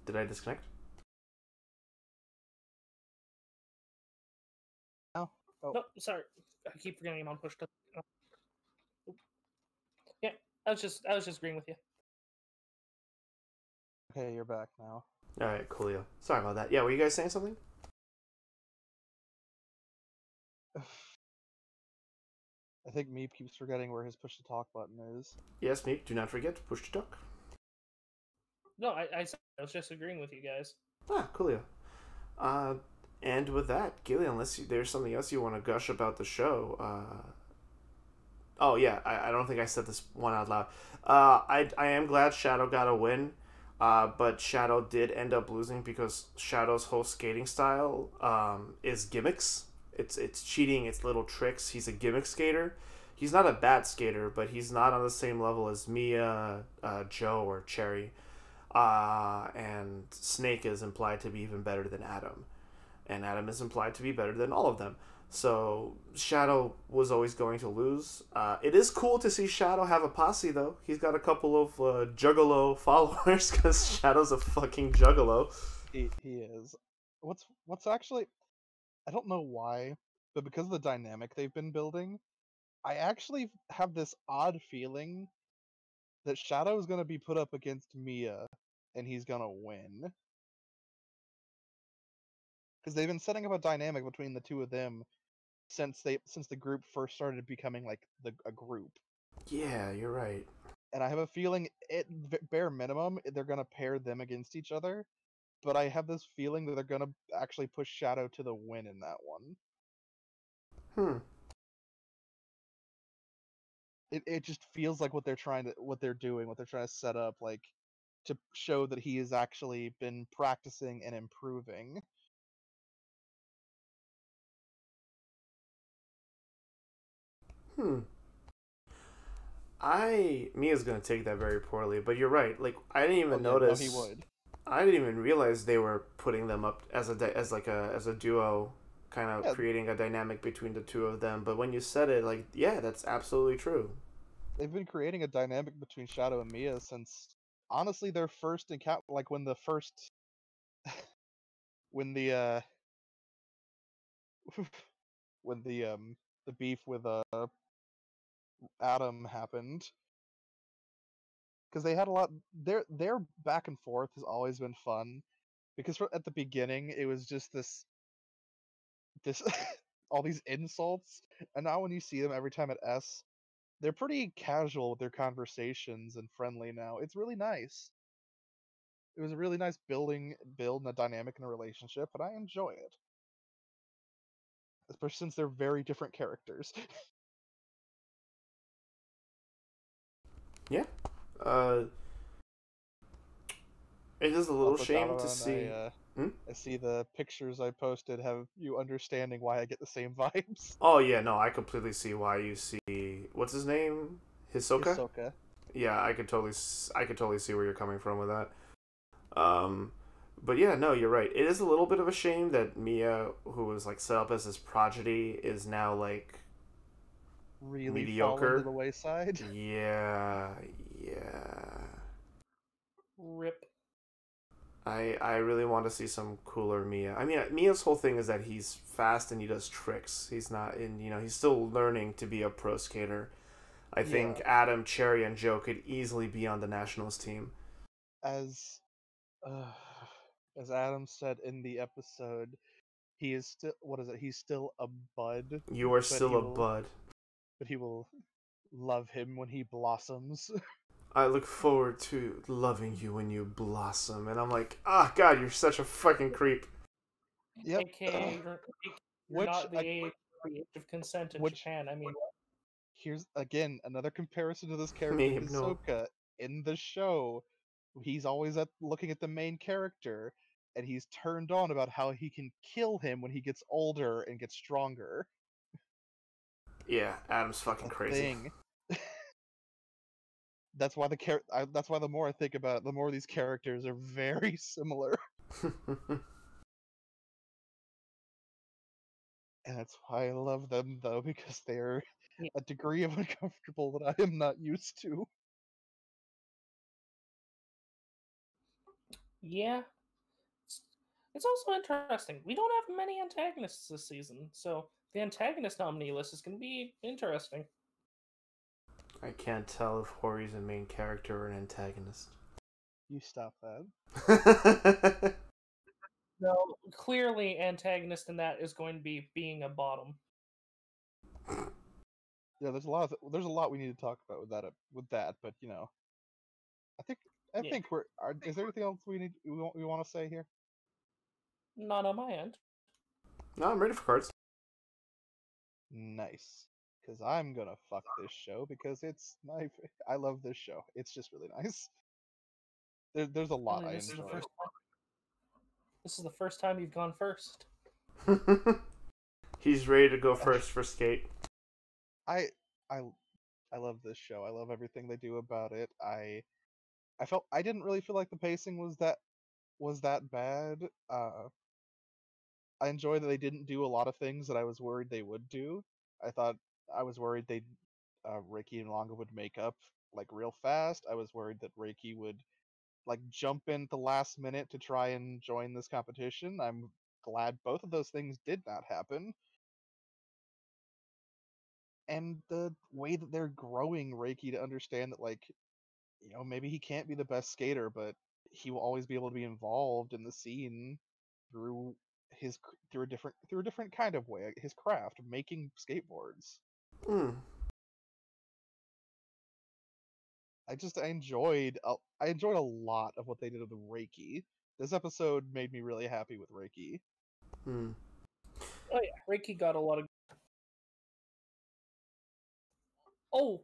Did I disconnect? Oh, oh, No, sorry. I keep forgetting I'm on push to. Yeah, I was just agreeing with you. okay, you're back now. All right, coolio. Sorry about that. Yeah, were you guys saying something? I think Meep keeps forgetting where his push to talk button is. Yes, Meek. Do not forget to push to talk. No, I was just agreeing with you guys. Ah, coolio. Uh, and with that, Gillian, unless there's something else you want to gush about the show. Oh yeah, I don't think I said this one out loud. I am glad Shadow got a win, but Shadow did end up losing because Shadow's whole skating style is gimmicks. It's cheating. It's little tricks. He's a gimmick skater. He's not a bad skater, but he's not on the same level as Mia, Joe, or Cherry. And Snake is implied to be even better than Adam, and Adam is implied to be better than all of them. So Shadow was always going to lose. It is cool to see Shadow have a posse, though. He's got a couple of Juggalo followers because Shadow's a fucking Juggalo. He is. What's actually, I don't know why, but because of the dynamic they've been building, I actually have this odd feeling that Shadow is gonna be put up against Mia, and he's gonna win. Because they've been setting up a dynamic between the two of them since the group first started becoming like a group. Yeah, you're right. And I have a feeling, bare minimum, they're gonna pair them against each other. But I have this feeling that they're gonna actually push Shadow to the win in that one. Hmm. It just feels like what they're doing, what they're trying to set up, like to show that he has actually been practicing and improving. Hmm. Mia's gonna take that very poorly, but you're right. Like I didn't Oh even yeah, no, he notice. would. I didn't even realize they were putting them up as a duo, kind of Yeah, creating a dynamic between the two of them. But when you said it, like, yeah, that's absolutely true. they've been creating a dynamic between Shadow and Mia since honestly their first encounter, like when the when the the beef with Adam happened, because they had a lot. Their back and forth has always been fun, because at the beginning it was just this all these insults, and now when you see them every time at S, they're pretty casual with their conversations and friendly now. It's really nice. It was a really nice build and a dynamic in a relationship, and I enjoy it. Especially since they're very different characters. Yeah. Uh, it is a little Also, shame to Donovan, see. Hmm? I see the pictures I posted have you understanding why I get the same vibes. Oh yeah, no, I completely see why you see. What's his name? Hisoka. Hisoka. Yeah, I could totally see where you're coming from with that. Um, but yeah, no, you're right. It is a little bit of a shame that Mia, who was like set up as this prodigy, is now like Really fallen to mediocre. the wayside. Yeah, yeah. Rip. I really want to see some cooler Mia. I mean, Mia's whole thing is that he's fast and he does tricks. He's not in, he's still learning to be a pro skater. I think Yeah. Adam, Cherry, and Joe could easily be on the Nationals team. As uh, as Adam said in the episode, he is still, what is it? He's still a bud, You are but still a bud. he will love him when he blossoms. I look forward to loving you when you blossom. And I'm like, ah, God, you're such a fucking creep. Yep. AKA, you're Which not the age of consent in which Japan. I mean, here's again another comparison to this character Maybe, no. Hisoka in the show. He's always looking at the main character, and he's turned on about how he can kill him when he gets older and gets stronger. Yeah, Adam's It's fucking a crazy. thing. That's why that's why the more I think about it, the more these characters are very similar, and that's why I love them though, because they're yeah. a degree of uncomfortable that I am not used to. Yeah. It's, it's also interesting. We don't have many antagonists this season, so the antagonist nominee list is going to be interesting. I can't tell if Hori's a main character or an antagonist. You stop that. No, clearly, antagonist in that is going to be being a bottom. Yeah, there's a lot we need to talk about with that, but I think I Yeah, think is there anything else we want to say here? not on my end. No, I'm ready for cards. Nice, because I'm gonna fuck this show because I love this show. It's just really nice. There's a lot Really, I this is the enjoy. first time. This is the first time you've gone first. He's ready to go first for Skate. I I I love this show. I love everything they do about it. I didn't really feel like the pacing was that bad. I enjoy that they didn't do a lot of things that I was worried they would do. I thought I was worried they Reiki and Longa would make up like real fast. I was worried that Reiki would like jump in at the last minute to try and join this competition. I'm glad both of those things did not happen. And the way that they're growing Reiki to understand that like, maybe he can't be the best skater, but he will always be able to be involved in the scene through through a different kind of way, his craft, making skateboards. Hmm. I enjoyed a lot of what they did with the Reiki. This episode made me really happy with Reiki. Hmm. Oh yeah, Reiki got a lot of. Oh,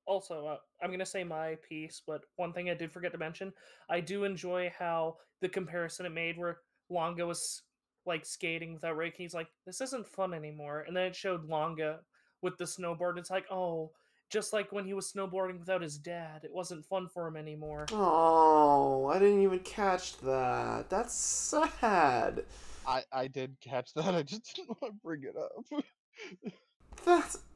also, I'm gonna say my piece, but one thing I did forget to mention, I do enjoy how the comparison it made where Longa was like skating without Reiki. He's like, this isn't fun anymore, and then it showed Longa with the snowboard. It's like, oh, just like when he was snowboarding without his dad, it wasn't fun for him anymore. Oh, I didn't even catch that. That's sad. I did catch that. I just didn't want to bring it up.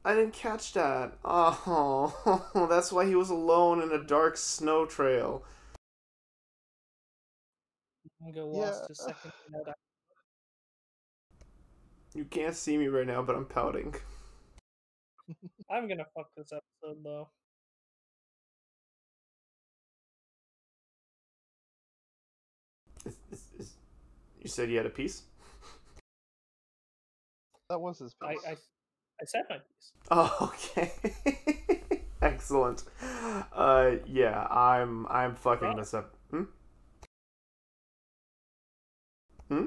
I didn't catch that. Oh, that's why he was alone in a dark snow trail. Longa Yeah, lost his second. You can't see me right now, but I'm pouting. I'm gonna fuck this episode though. You said you had a piece? That was his piece. I said my piece. Oh, okay. Excellent. Yeah, I'm fucking this up. Hmm?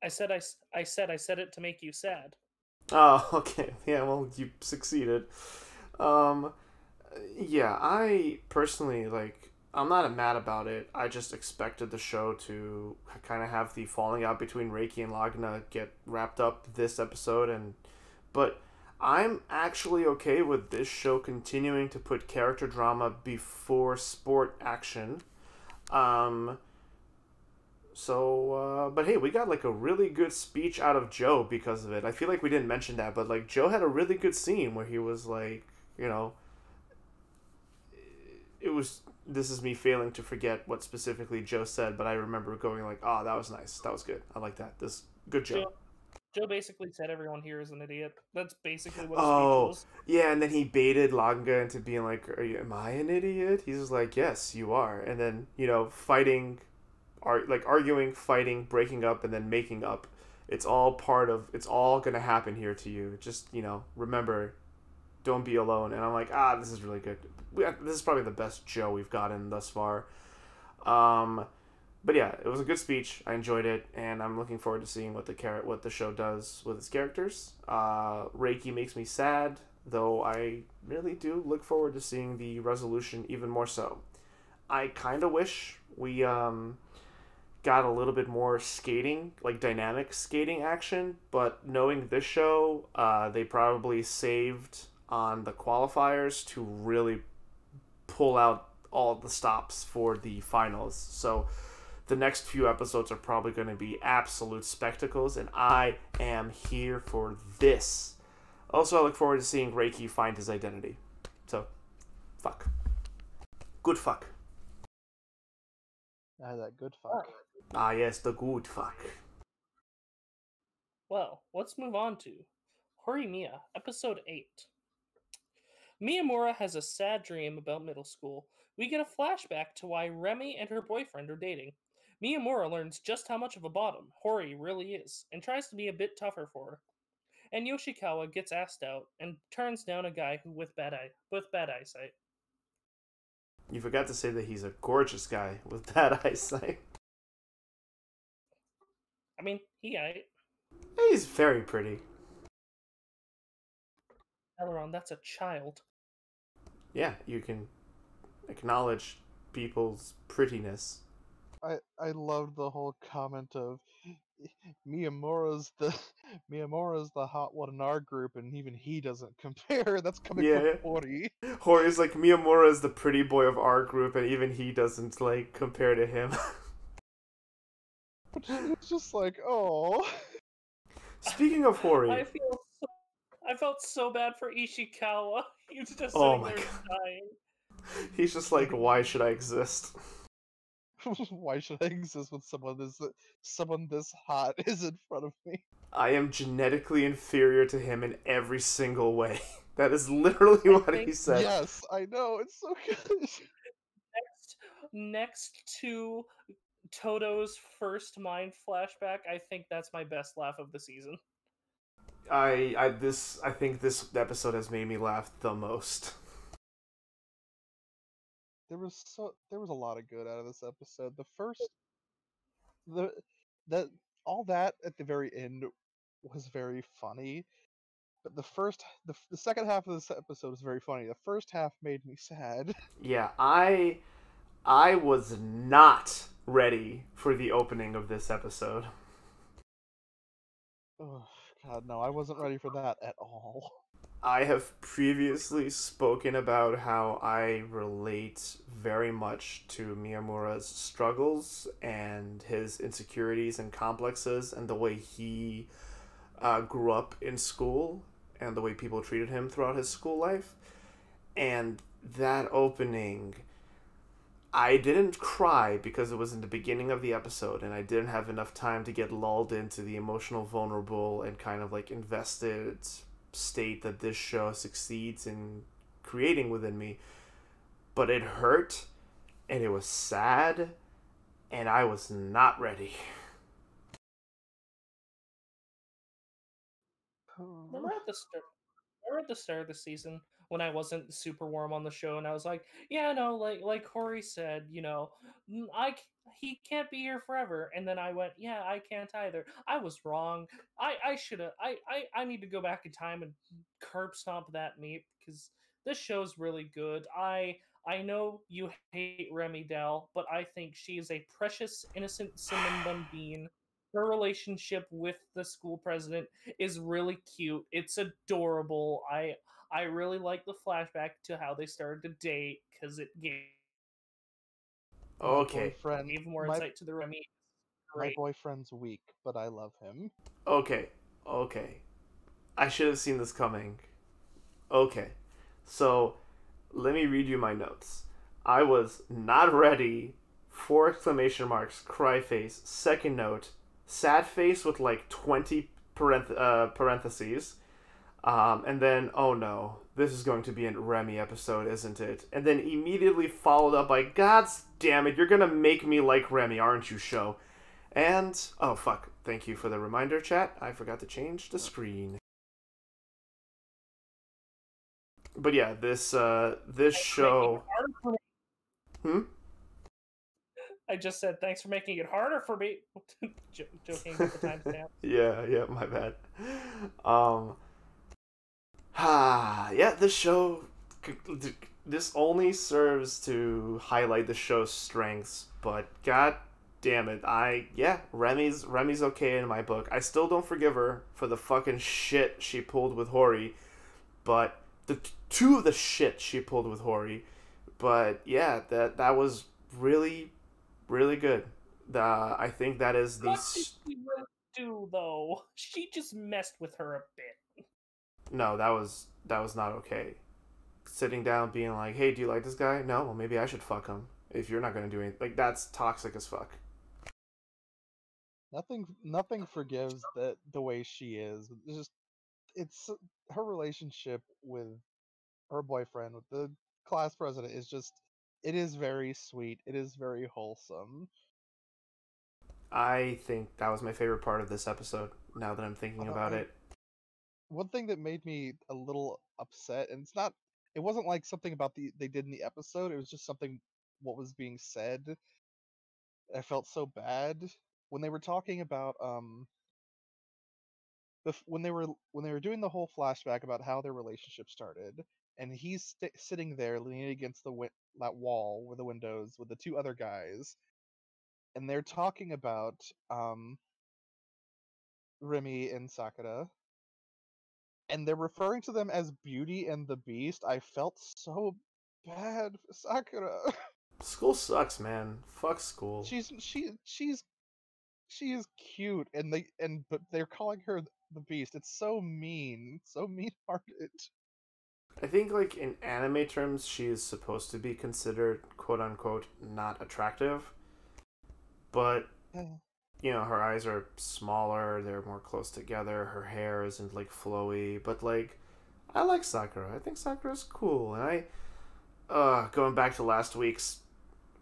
I said it to make you sad. Oh, okay. Yeah, well, you succeeded. Um, yeah, I personally, like, I'm not mad about it. I just expected the show to kind of have the falling out between Reiki and Lagna get wrapped up this episode, but I'm actually okay with this show continuing to put character drama before sport action. Um, but hey, we got like a really good speech out of Joe because of it. I feel like we didn't mention that, but like Joe had a really good scene where he was like, you know, it was. This is me failing to forget what specifically Joe said, but I remember going like, "Oh, that was nice. That was good. I like that. This good Joe." Joe basically said everyone here is an idiot. That's basically what his Oh, speech was. yeah, and then he baited Langa into being like, am I an idiot? He's just like, yes, you are. And then, fighting, arguing, fighting, breaking up, and then making up. It's all going to happen here to you. Just, remember, don't be alone. And I'm like, this is really good. This is probably the best Joe we've gotten thus far. But yeah, it was a good speech. I enjoyed it, and I'm looking forward to seeing what the show does with its characters. Reiki makes me sad, though I really do look forward to seeing the resolution even more so. I kind of wish we got a little bit more skating, like dynamic skating action, but knowing this show, they probably saved on the qualifiers to really pull out all the stops for the finals. So the next few episodes are probably going to be absolute spectacles, and I am here for this. Also, I look forward to seeing Reiki find his identity. So, fuck. Good fuck. That good fuck. Ah, yes, the good fuck. Well, let's move on to Hori Miya, Episode 8. Miyamura has a sad dream about middle school. We get a flashback to why Remy and her boyfriend are dating. Miyamura learns just how much of a bottom Hori really is, and tries to be a bit tougher for her. And Yoshikawa gets asked out and turns down a guy who with bad eyesight. You forgot to say that he's a gorgeous guy with bad eyesight. I mean, he He's very pretty. Aileron, that's a child. Yeah, you can acknowledge people's prettiness. I loved the whole comment of Miyamura's the Miyamura's the hot one in our group, and even he doesn't compare. That's coming from Hori. Hori's like, Miyamura is the pretty boy of our group, and even he doesn't like compare to him. It's just like, oh. Speaking of Hori, I felt so bad for Ishikawa. He was just Oh sitting my there God. dying. he's just like, why should I exist? Why should I exist when someone this hot is in front of me? I am genetically inferior to him in every single way. That is literally what he said. Yes, I know, it's so good. Next to Toto's first mind flashback, I think that's my best laugh of the season. I think this episode has made me laugh the most. There was a lot of good out of this episode. That all that at the very end was very funny. But the second half of this episode was very funny. The first half made me sad. Yeah, I was not ready for the opening of this episode. Oh God, no, I wasn't ready for that at all. I have previously spoken about how I relate very much to Miyamura's struggles and his insecurities and complexes and the way he grew up in school and the way people treated him throughout his school life. And that opening, I didn't cry because it was in the beginning of the episode and I didn't have enough time to get lulled into the emotional, vulnerable, and kind of like invested state that this show succeeds in creating within me. But it hurt, and it was sad, and I was not ready. Remember at the start Remember at the start of the season when I wasn't super warm on the show and I was like, yeah, no, like Hori said, he can't be here forever. And then I went, yeah, I can't either. I was wrong. I should have. I need to go back in time and curb stomp that meat because this show's really good. I know you hate Remy Dell, but I think she is a precious, innocent cinnamon bun bean. Her relationship with the school president is really cute. It's adorable. I really like the flashback to how they started to date because it My Okay, boyfriend, gave more my insight to the Remy. my Great. boyfriend's weak, but I love him. okay, okay. I should have seen this coming. Okay, so let me read you my notes. I was not ready. Four exclamation marks, cry face, second note, sad face with like 20 parentheses. And then, oh no, this is going to be a Remy episode, isn't it? And then immediately followed up by, God damn it, you're gonna make me like Remy, aren't you, show? And, oh fuck, thank you for the reminder, chat. I forgot to change the screen. But yeah, this show. Hmm? I just said thanks for making it harder for me. Joking about the timestamp. Yeah, my bad. Yeah, this only serves to highlight the show's strengths, but god damn it, Remy's okay in my book. I still don't forgive her for the fucking shit she pulled with Hori, but two of the shit she pulled with Hori, but yeah, that was really really good. I think that is the What did she really do though? She just messed with her a bit. no, that was not okay. Sitting down, being like, "Hey, do you like this guy?" No, well, maybe I should fuck him. If you're not gonna do anything, like that's toxic as fuck. Nothing forgives the way she is. It's her relationship with her boyfriend, with the class president, is just it is very sweet. It is very wholesome. I think that was my favorite part of this episode. Now that I'm thinking about I it, One thing that made me a little upset, and it wasn't like something about they did in the episode. It was just something what was being said. I felt so bad when they were talking about when they were doing the whole flashback about how their relationship started, and he's sitting there leaning against that wall with the windows with the two other guys, and they're talking about Remy and Sakura, and they're referring to them as Beauty and the Beast. I felt so bad for Sakura. school sucks, man. Fuck school. she's she she's she is cute, and but they're calling her the Beast. It's so mean-hearted. I think, like in anime terms, she is supposed to be considered quote unquote not attractive, but her eyes are smaller, they're more close together, her hair isn't like flowy, but like I like Sakura. I think Sakura's cool, and going back to last week's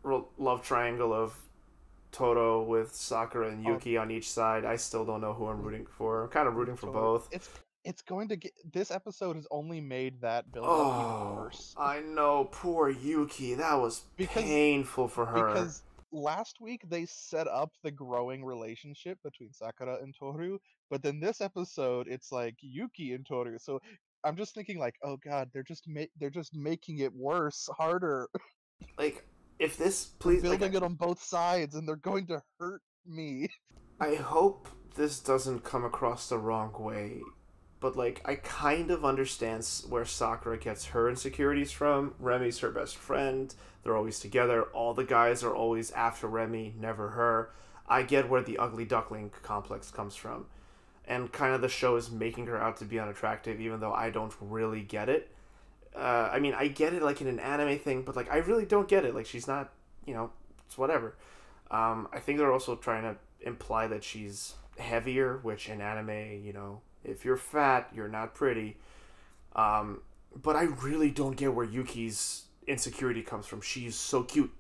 love triangle of Toto with Sakura and Oh, Yuki on each side, I still don't know who I'm rooting for. I'm kind of rooting for both. It's going to get this episode has only made that build up even Oh, worse I know, poor Yuki. That was because painful for her. because last week they set up the growing relationship between Sakura and Toru, but then this episode it's like Yuki and Toru. So I'm just thinking like, oh god, they're just making it worse, harder. Like, if this They're please, like, building it on both sides, and they're going to hurt me. I hope this doesn't come across the wrong way, but like, I kind of understand where Sakura gets her insecurities from. Remy's her best friend. They're always together. All the guys are always after Remy, never her. I get where the ugly duckling complex comes from. And kind of the show is making her out to be unattractive, even though I don't really get it. I mean, I get it like in an anime thing, but like I really don't get it. Like she's not, it's whatever. I think they're also trying to imply that she's heavier, which in anime, If you're fat, you're not pretty. Um, but I really don't get where Yuki's insecurity comes from. She's so cute.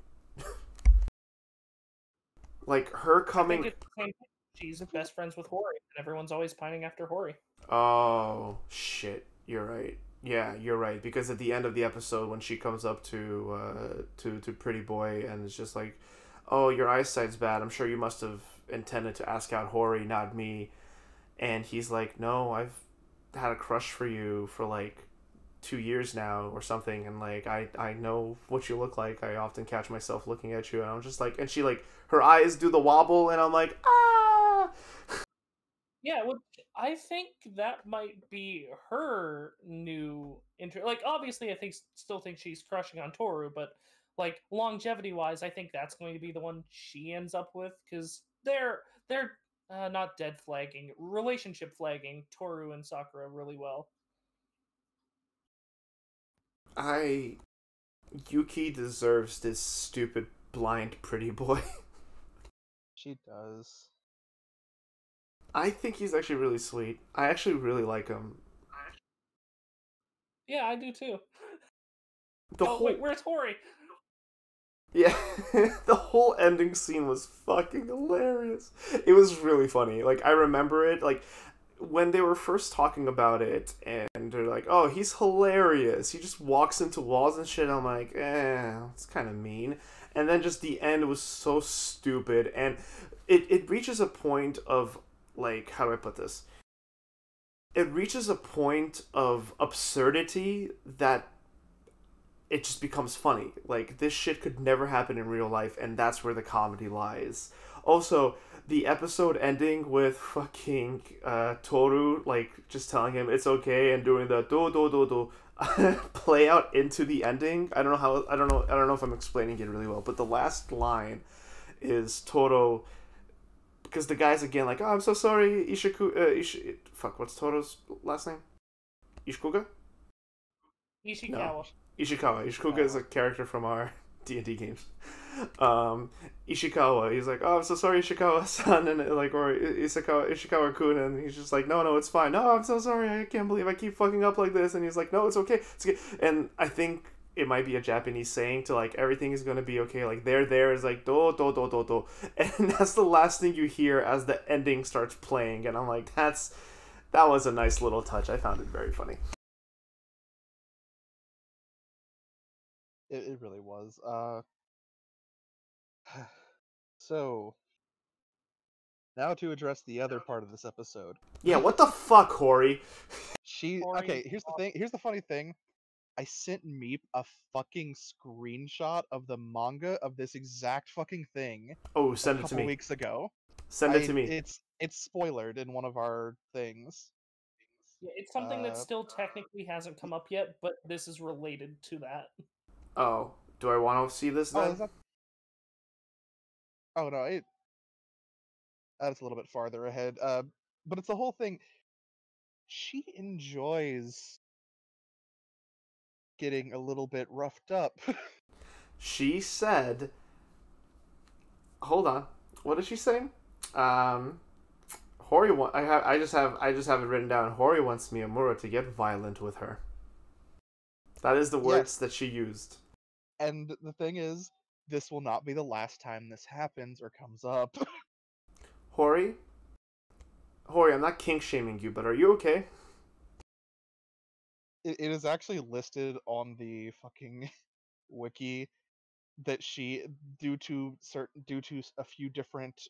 Like her I think coming. it's the same thing. She's best friends with Hori, and everyone's always pining after Hori. Oh shit! You're right. Yeah, you're right. Because at the end of the episode, when she comes up to Pretty Boy and it's just like, "Oh, your eyesight's bad. I'm sure you must have intended to ask out Hori, not me." And he's like, "No, I've had a crush for you for like 2 years now or something, and like I know what you look like. I often catch myself looking at you." And I'm just like, and she like her eyes do the wobble, and I'm like, ah. Yeah, which I think that might be her new Like, obviously, still think she's crushing on Toru, but like longevity wise, I think that's going to be the one she ends up with because they're not dead flagging, relationship flagging Toru and Sakura really well. I Yuki deserves this stupid blind pretty boy. She does. I think he's actually really sweet. I actually really like him. Yeah, I do too. The Oh wait, whole where's Hori? Yeah, the whole ending scene was fucking hilarious. It was really funny. Like I remember it like when they were first talking about it and they're like, "Oh, he's hilarious. He just walks into walls and shit." I'm like, it's kind of mean. And then just the end was so stupid and it reaches a point of like how do I put this? It reaches a point of absurdity that it just becomes funny. Like this shit could never happen in real life, and that's where the comedy lies. Also, the episode ending with fucking Toru like just telling him it's okay and doing the do do do do play out into the ending. I don't know if I'm explaining it really well, but the last line is Toru because the guy's again like, "Oh, I'm so sorry, fuck, what's Toru's last name? Ishikuga? No, Ishikawa. Ishikawa. Ishikuga is a character from our D&D games. Ishikawa. He's like, "Oh, I'm so sorry, Ishikawa-san," and like, or Ishikawa-kun, and he's just like, "No, it's fine. No, I'm so sorry. I can't believe I keep fucking up like this." And he's like, "No, it's okay. It's okay." And I think it might be a Japanese saying to like everything is gonna be okay. Like there is like do do do do do, and that's the last thing you hear as the ending starts playing. And I'm like, that was a nice little touch. I found it very funny. It really was. So now to address the other part of this episode. Yeah, what the fuck, Hori? Hori. Okay, here's the thing. Here's the funny thing. I sent Meep a fucking screenshot of the manga of this exact fucking thing Oh, a send it to couple me. weeks ago. Send it to me. It's spoilered in one of our things. Yeah, it's something that Uh still technically hasn't come up yet, but this is related to that. Oh, do I want to see this oh, then? is that? Oh no, that's a little bit farther ahead. But it's the whole thing. She enjoys getting a little bit roughed up. She said, "Hold on. What did she say?" Um, Hori. I just have it written down. Hori wants Miyamura to get violent with her. That is the words Yes, that she used. and the thing is, this will not be the last time this happens or comes up. Hori, Hori. I'm not kink shaming you, but are you okay? It is actually listed on the fucking wiki that she, due to a few different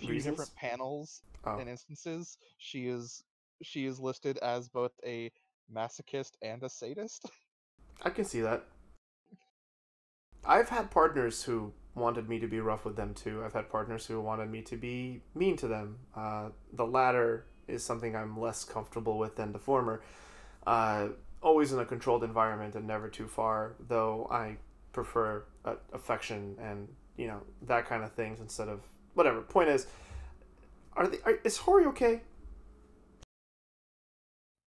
Reasons? panels Oh, and instances, she is listed as both a masochist and a sadist. I can see that. I've had partners who wanted me to be rough with them too. I've had partners who wanted me to be mean to them. The latter is something I'm less comfortable with than the former. Uh, Always in a controlled environment and never too far, though I prefer affection and, that kind of things instead of whatever. Point is, is Hori okay?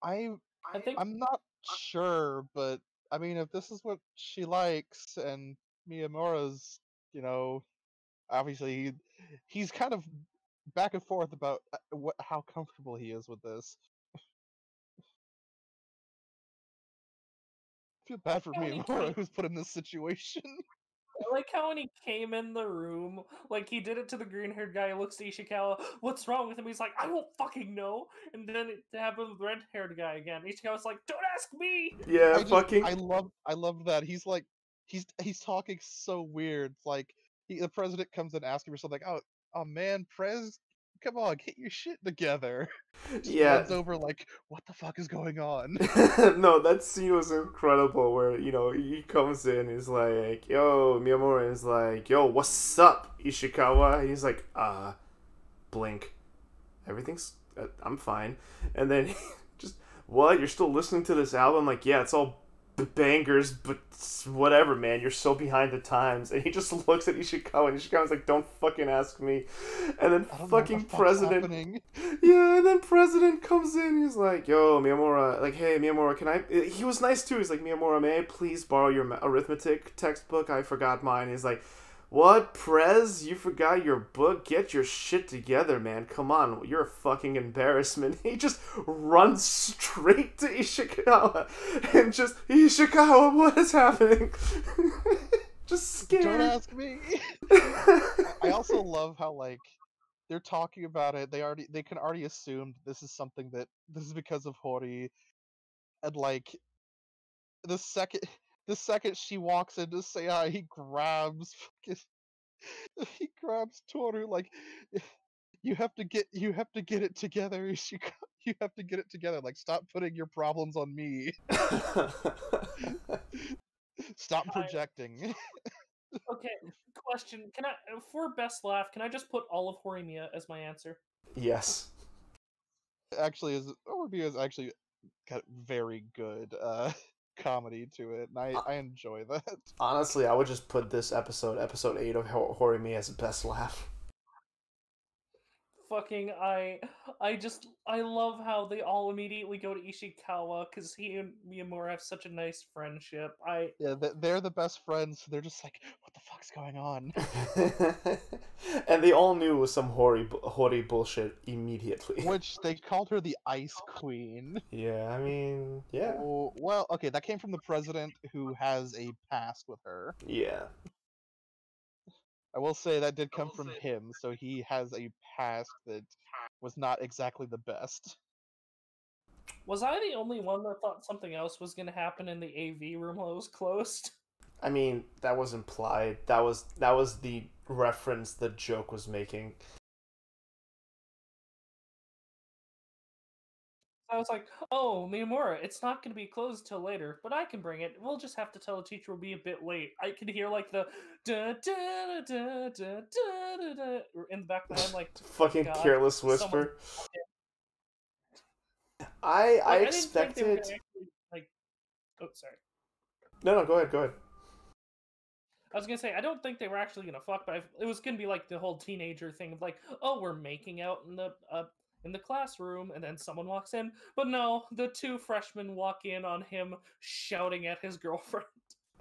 I I think I'm not sure, but I mean, if this is what she likes, and Miyamura's, you know, obviously he's kind of back and forth about how comfortable he is with this. I feel bad for How when he Miyamura came, who's put in this situation. I like how when he came in the room, like he did it to the green-haired guy. He looks to Ishikawa. What's wrong with him? He's like, I don't fucking know. And then it happened with the red-haired guy again. Ishikawa's like, don't ask me. Yeah, I fucking. love that. He's like he's talking so weird. It's like the president comes and asks him for something. Oh man, Prez, come on, get your shit together. Just Yeah. runs over like, what the fuck is going on? No, that scene was incredible where, he comes in, he's like, yo, Miyamura is like, yo, what's up, Ishikawa? And he's like, blink. Everything's, I'm fine. And then just, what? You're still listening to this album? Like, yeah, it's all bangers, but whatever, man. You're so behind the times. And he just looks at Ishikawa, and Ishikawa's like, don't fucking ask me. And then I don't know what the fucking fuck's President. happening. Yeah, and then President comes in. He's like, yo, Miyamura. Like, hey, Miyamura, can I. He was nice too. He's like, Miyamura, may I please borrow your arithmetic textbook? I forgot mine. He's like, what, Prez? You forgot your book? Get your shit together, man. Come on, you're a fucking embarrassment. He just runs straight to Ishikawa and just, Ishikawa, what is happening? Just scared. Don't ask me. I also love how like they're talking about it. They can already assume this is something that this is because of Hori, and like the second the second she walks in to say hi, he grabs fucking he grabs Toru like you have to get it together. You have to get it together. Like stop putting your problems on me. Stop projecting. Okay, question. Can I, for best laugh, can I just put all of Horimiya as my answer? Yes. Actually, his overview is actually got very good comedy to it, and I enjoy that. Honestly, I would just put this episode 8 of Horimi as best laugh. Fucking I love how they all immediately go to Ishikawa because he and Miyamura have such a nice friendship. Yeah, they're the best friends. So they're just like, what the fuck's going on? And they all knew it was some Hori bullshit immediately. Which they called her the Ice Queen. Yeah, I mean, yeah. Oh, well, okay, that came from the president who has a past with her. Yeah. I will say that did come from him, so he has a past that was not exactly the best. Was I the only one that thought something else was going to happen in the AV room while it was closed? I mean, that was implied. That was the reference the joke was making. I was like, oh, Miyamura, it's not going to be closed till later, but I can bring it. We'll just have to tell the teacher we'll be a bit late. I could hear like the da da da da da da da in the back of my head, like fucking God, careless whisper. I like, expected. I didn't think they were gonna actually, like, oh, sorry. No, go ahead. I was gonna say I don't think they were actually gonna fuck, but it was gonna be like the whole teenager thing of like, oh, we're making out in the classroom, and then someone walks in. But no, the two freshmen walk in on him shouting at his girlfriend.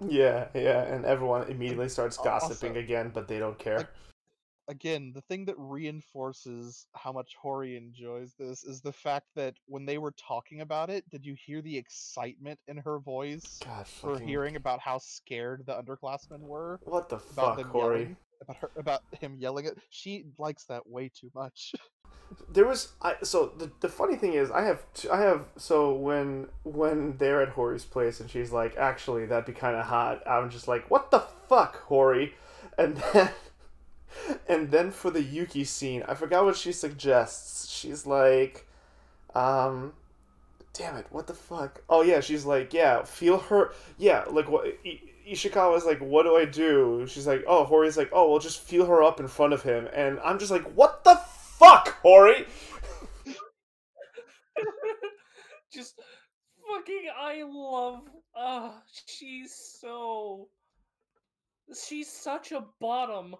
Yeah, and everyone immediately starts gossiping Also, again, but they don't care. again, the thing that reinforces how much Hori enjoys this is the fact that when they were talking about it, did you hear the excitement in her voice God, for fucking. hearing about how scared the underclassmen were? What the About fuck, them Hori? yelling? About him yelling at. She likes that way too much. There was so the funny thing is I have so when they're at Hori's place and she's like, actually that'd be kind of hot, I'm just like, what the fuck, Hori? And then for the Yuki scene, I forgot what she suggests. She's like, damn it, what the fuck? Oh yeah, she's like, yeah, feel her, yeah, like what? Ishikawa's like, what do I do? She's like, oh, Hori's like, oh, well, just feel her up in front of him, and I'm just like, what the fuck, Hori? Just fucking, I love. She's such a bottom.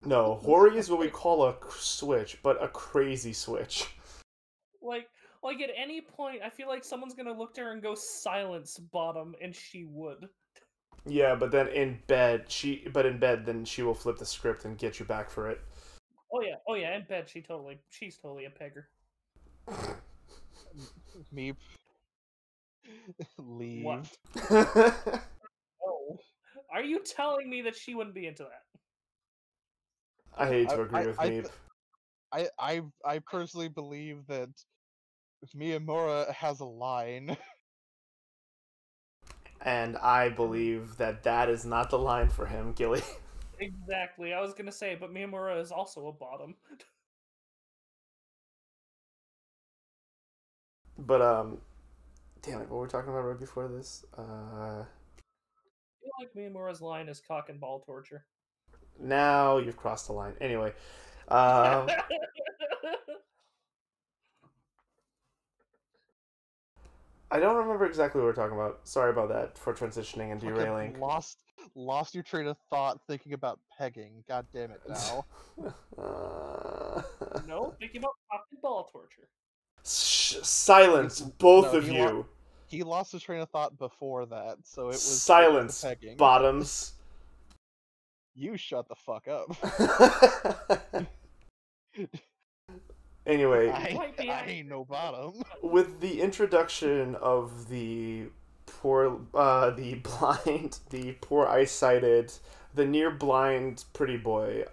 No, Hori is what we call a switch, but a crazy switch. Like, at any point, I feel like someone's gonna look to her and go silence bottom, and she would. Yeah, but then in bed, then she will flip the script and get you back for it. Oh yeah, in bed she's totally a pegger. Meep. Leave. What? Oh, are you telling me that she wouldn't be into that? I hate to agree with I, Meep. I personally believe that Miyamura has a line. And I believe that that is not the line for him, Gilly. Exactly. I was gonna say, but Miyamura is also a bottom. But damn it, what were we talking about right before this? I feel like Miyamura's line is cock and ball torture. Now you've crossed the line. Anyway, uh, I don't remember exactly what we're talking about. Sorry about that for transitioning and Fucking derailing. lost your train of thought thinking about pegging. God damn it now. No, thinking about cock and ball torture. Silence, both No, of you. He lost his train of thought before that, so it was Silence, the pegging. bottoms. You shut the fuck up. Anyway, I ain't no bottom. with the introduction of the the blind, the poor eyesighted, the near blind pretty boy,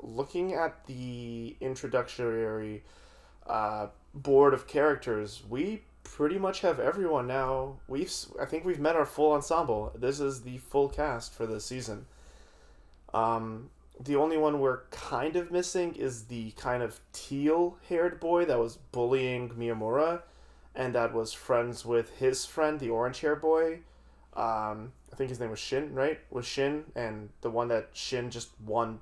looking at the introductory board of characters, we pretty much have everyone now. I think we've met our full ensemble. This is the full cast for this season. The only one we're kind of missing is the kind of teal-haired boy that was bullying Miyamura, and that was friends with his friend, the orange-haired boy. I think his name was Shin, right? Was Shin, and the one that Shin just won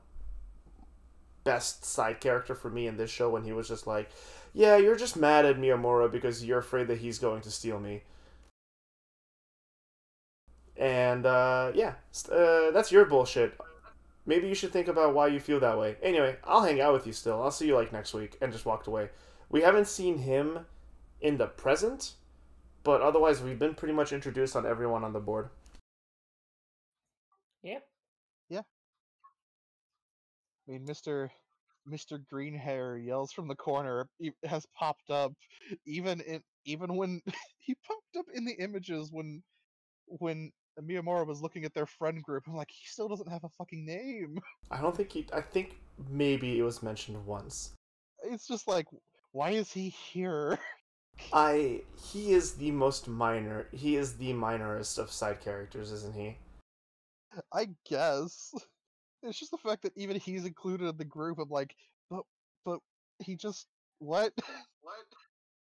best side character for me in this show when he was just like, yeah, you're just mad at Miyamura because you're afraid that he's going to steal me. And yeah, that's your bullshit. Maybe you should think about why you feel that way. Anyway, I'll hang out with you still. I'll see you like next week, and just walked away. We haven't seen him in the present, but otherwise we've been pretty much introduced on everyone on the board. Yeah. Yeah. I mean, Mr. Green Hair yells from the corner. He has popped up, even when he popped up in the images when Miyamura was looking at their friend group. I'm like, he still doesn't have a fucking name. I think maybe it was mentioned once. It's just like, why is he here? He is the most minor. He is the minorest of side characters, isn't he? I guess. It's just the fact that even he's included in the group. I'm like, but he just what? What?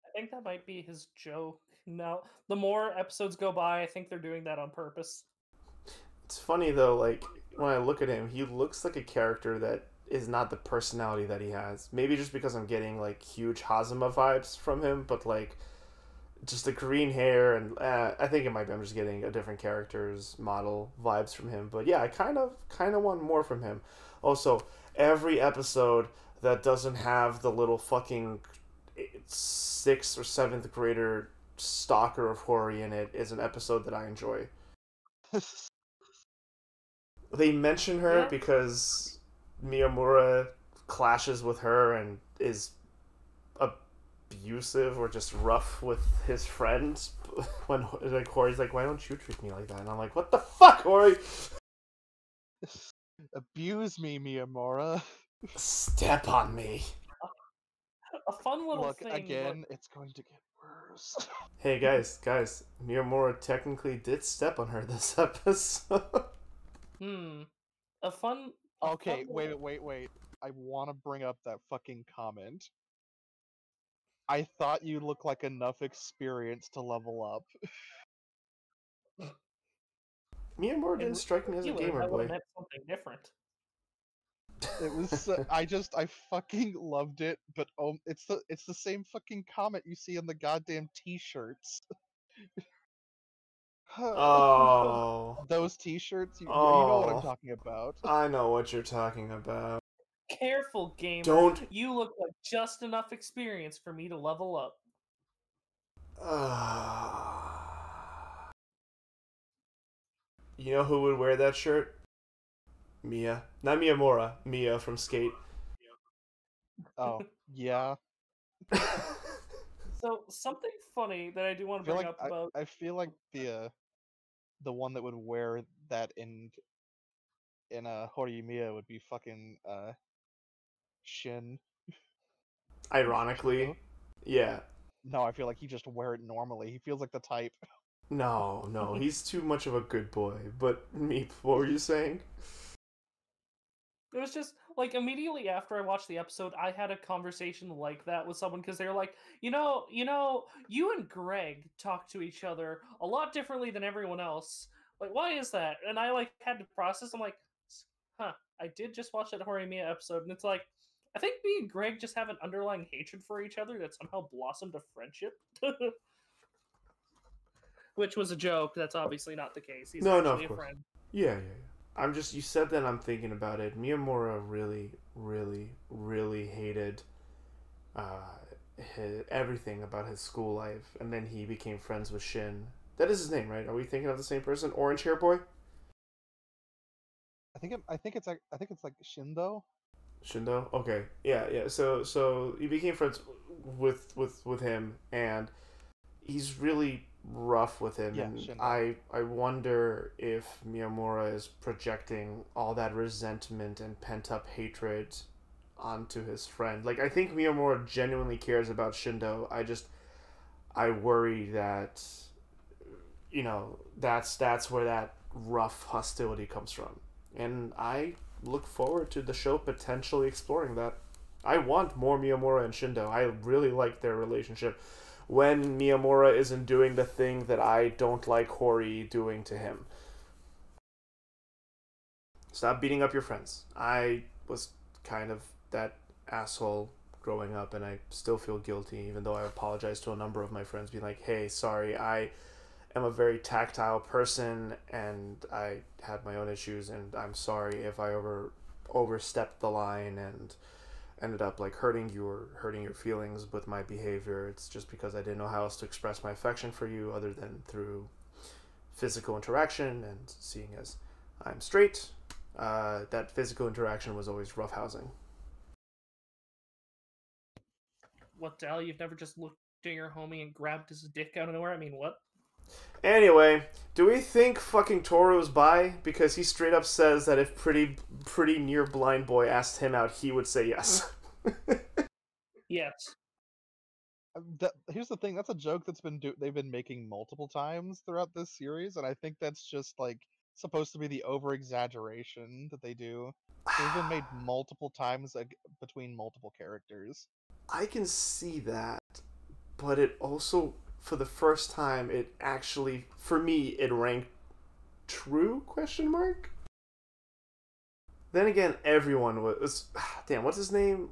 I think that might be his joke. No, the more episodes go by, I think they're doing that on purpose. It's funny though, like when I look at him, he looks like a character that is not the personality that he has. Maybe just because I'm getting like huge Hazama vibes from him, but like just the green hair and I think it might be I'm just getting a different character's model vibes from him. But yeah, I kind of want more from him. Also, every episode that doesn't have the little fucking 6th or 7th grader stalker of Hori in it is an episode that I enjoy. They mention her because Miyamura clashes with her and is abusive or just rough with his friends when like Hori's like, why don't you treat me like that? And I'm like, what the fuck, Hori? Abuse me, Miyamura. Step on me. A fun little Look, thing. again, it's going to get worse. Hey guys, Miyamura technically did step on her this episode. A fun. Okay, fun wait. I want to bring up that fucking comment. I thought you looked like enough experience to level up. Miyamura didn't strike me as a gamer That would boy. have meant something different. It was I fucking loved it, but it's the same fucking comment you see on the goddamn t-shirts. Oh. Those t-shirts, you know what I'm Oh. talking about. I know what you're talking about. Careful, gamer. Don't. You look like just enough experience for me to level up. You know who would wear that shirt? Mia. Not Miyamura. Mia from Skate. Oh, yeah. So something funny that I do want I to feel bring like up about I feel like the one that would wear that in Hori would be fucking Shin Ironically. Shindo. Yeah. No, I feel like he just wear it normally. He feels like the type. No, no, he's too much of a good boy. But Meep, what were you saying? it was just like immediately after I watched the episode, I had a conversation like that with someone because they were like, you and Greg talk to each other a lot differently than everyone else. Like, why is that? And I like had to process. I'm like, huh, I did just watch that Horimiya episode, and it's like, I think me and Greg just have an underlying hatred for each other that somehow blossomed to friendship. Which was a joke. That's obviously not the case. He's No, no, actually of a course. friend. Yeah, yeah, yeah. I'm just, you said that, I'm thinking about it. Miyamura really, really, really hated everything about his school life, and then he became friends with Shin. That is his name, right? Are we thinking of the same person? Orange hair boy? I think it's like Shindo. Shindo? Okay. Yeah, yeah. So he became friends with him, and he's really rough with him, Yeah, and Shindo. I wonder if Miyamura is projecting all that resentment and pent up hatred onto his friend. Like, I think Miyamura genuinely cares about Shindo. I worry that, that's where that rough hostility comes from. And I look forward to the show potentially exploring that. I want more Miyamura and Shindo. I really like their relationship when Miyamura isn't doing the thing that I don't like Hori doing to him. Stop beating up your friends. I was kind of that asshole growing up, and I still feel guilty, even though I apologize to a number of my friends, being like, hey, sorry, I am a very tactile person, and I had my own issues, and I'm sorry if I overstepped the line and ended up like hurting you or hurting your feelings with my behavior. It's just because I didn't know how else to express my affection for you other than through physical interaction, and seeing as I'm straight, that physical interaction was always roughhousing. What the hell? You've never just looked at your homie and grabbed his dick out of nowhere? I mean, what? Anyway, do we think fucking Toru's bi? Because he straight up says that if pretty near blind boy asked him out, he would say yes. Yes. Here's the thing. That's a joke they've been making multiple times throughout this series, and I think that's just like supposed to be the over exaggeration that they do. They've been made multiple times, like, between multiple characters. I can see that, but it also, for the first time, it actually, for me, it ranked true? Question mark. Then again, everyone was damn. What's his name?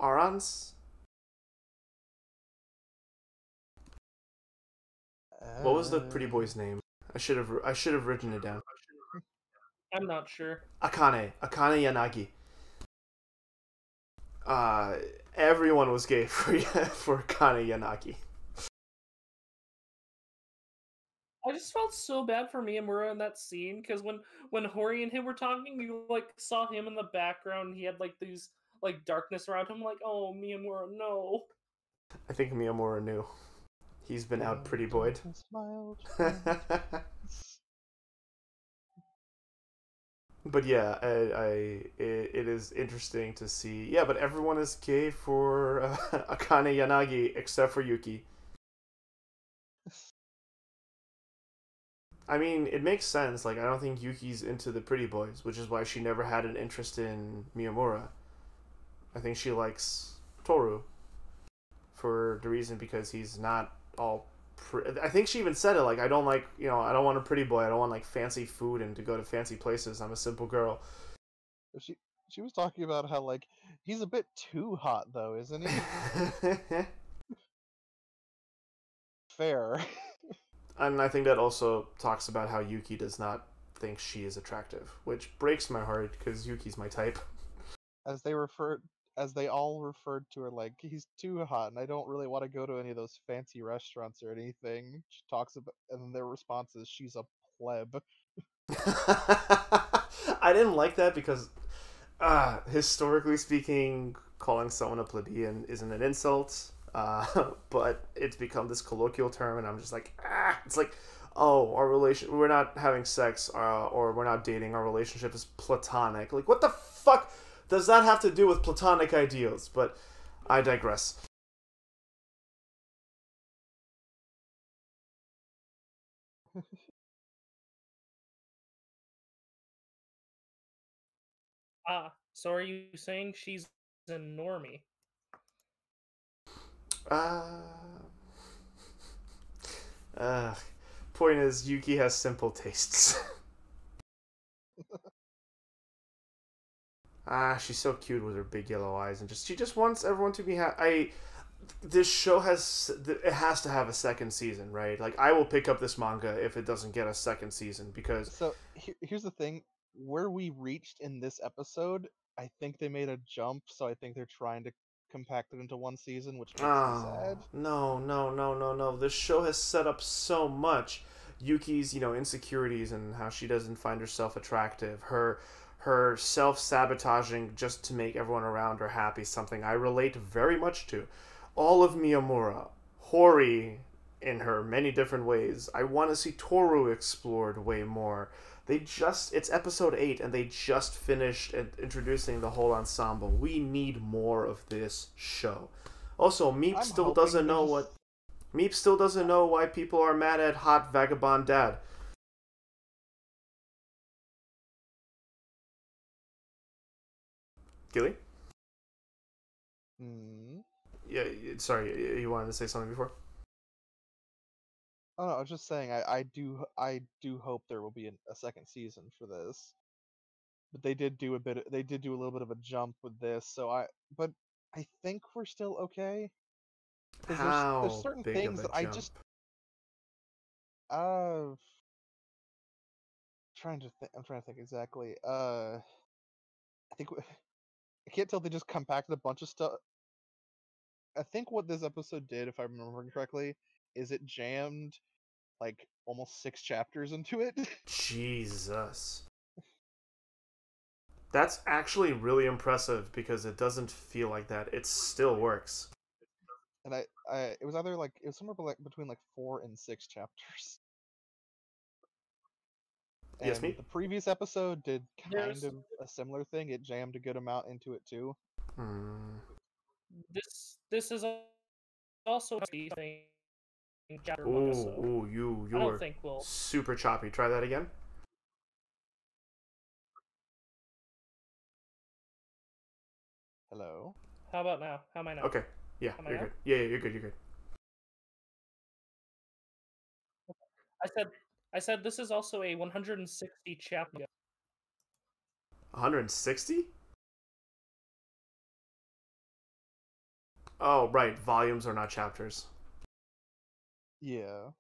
Arans. What was the pretty Uh, boy's name? I should have written it down. I'm not sure. Akane Yanagi. Uh, Everyone was gay for Akane Yanagi. I just felt so bad for Miyamura in that scene because when Hori and him were talking, you like saw him in the background. And he had like these like darkness around him. Like, oh Miyamura, no. I think Miyamura knew. He's been out pretty don't boyed. smile. But yeah, it is interesting to see. Yeah, but everyone is gay for Akane Yanagi except for Yuki. I mean, it makes sense. Like, I don't think Yuki's into the pretty boys, which is why she never had an interest in Miyamura. I think she likes Toru for the reason because he's not all. I think she even said it. Like, I don't like, I don't want a pretty boy. I don't want like fancy food and to go to fancy places. I'm a simple girl. She she was talking about how, like, he's a bit too hot though, isn't he? Fair. And I think that also talks about how Yuki does not think she is attractive, which breaks my heart because Yuki's my type. as they referred as they all referred to her, like, he's too hot and I don't really want to go to any of those fancy restaurants or anything. She talks about, and then their response is she's a pleb. I didn't like that because, historically speaking, calling someone a plebeian isn't an insult. But it's become this colloquial term, and I'm just like, it's like, oh, we're not having sex, or we're not dating. Our relationship is platonic. Like, what the fuck does that have to do with platonic ideals? But I digress. Ah, so are you saying she's a normie? Uh, uh, Point is, Yuki has simple tastes. She's so cute with her big yellow eyes, and she just wants everyone to be happy. This show it has to have a second season, right? Like, I will pick up this manga if it doesn't get a second season because So here's the thing: where we reached in this episode, I think they made a jump. So I think they're trying to compact it into one season, which makes me oh sad. no no no no no, this show has set up so much. Yuki's insecurities and how she doesn't find herself attractive, her self-sabotaging just to make everyone around her happy, something I relate very much to. All of Miyamura, Hori in her many different ways. I want to see Toru explored way more. It's episode 8 and they just finished introducing the whole ensemble. We need more of this show. Also, I'm hoping they just Meep still doesn't know why people are mad at Hot Vagabond Dad. Gilly? Hmm. Yeah, sorry, you wanted to say something before? Oh no, I was just saying I do hope there will be a second season for this. But they did do a little bit of a jump with this, but I think we're still okay because there's How certain big of things a that I jump? just uh I'm trying to think exactly. I think I can't tell if they just compacted a bunch of stuff. I think what this episode did, if I'm remembering correctly, is it jammed like almost 6 chapters into it. Jesus. That's actually really impressive because it doesn't feel like that. It still works. And it was either like it was somewhere between like 4 and 6 chapters. Yes, And me? the previous episode did kind There's of a similar thing. It jammed a good amount into it too. Hmm. this is also a thing chapter manga, Ooh, so ooh, you I don't were think we'll. super choppy. Try that again. Hello. How about now? How am I now? Okay. Yeah, Am I you're now? good. Yeah, you're good. You're good. I said I said this is also a 160 chapter. 160? Oh, right. Volumes are not chapters, Yeah.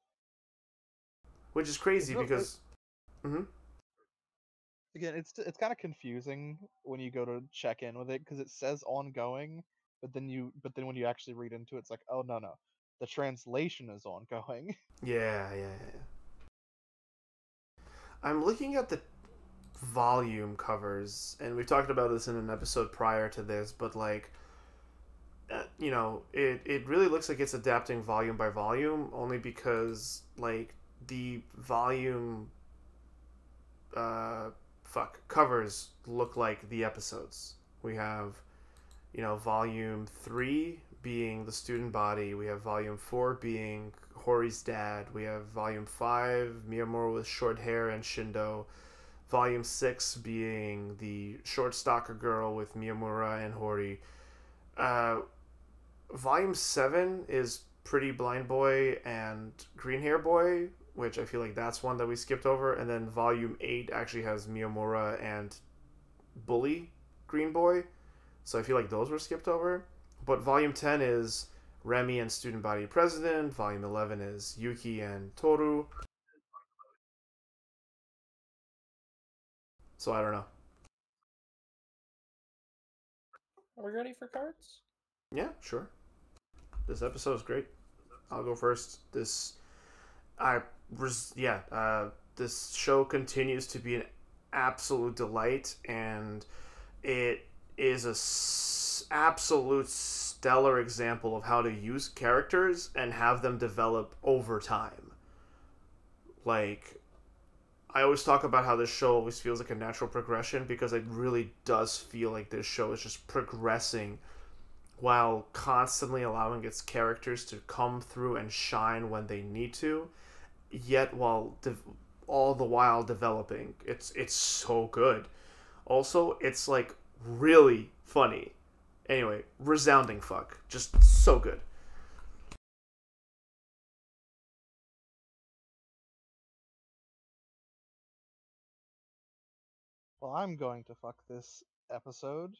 which is It's crazy real. because. Hmm. Again, it's kind of confusing when you go to check in with it because it says ongoing, but then when you actually read into it, it's like, oh no, the translation is ongoing. Yeah, yeah, yeah. I'm looking at the volume covers, and we talked about this in an episode prior to this, but like, it really looks like it's adapting volume by volume, only because like the volume, uh, covers look like the episodes. We have, volume 3 being the student body. We have volume 4 being Hori's dad. We have volume 5 Miyamura with short hair and Shindo. Volume 6 being the short stalker girl with Miyamura and Hori. Uh, Volume 7 is Pretty Blind Boy and Green Hair Boy, which I feel like that's one that we skipped over. And then Volume 8 actually has Miyamura and Bully Green Boy. So I feel like those were skipped over. But Volume 10 is Remy and Student Body President. Volume 11 is Yuki and Toru. So I don't know. Are we ready for cards? Yeah, sure. This episode is great. I'll go first. I yeah. this show continues to be an absolute delight, and it is absolute stellar example of how to use characters and have them develop over time. Like, I always talk about how this show always feels like a natural progression, because it really does feel like this show is just progressing while constantly allowing its characters to come through and shine when they need to, yet while all the while developing. It's so good. Also, it's like really funny. Anyway, resounding fuck. Just so good. Well, I'm going to fuck this episode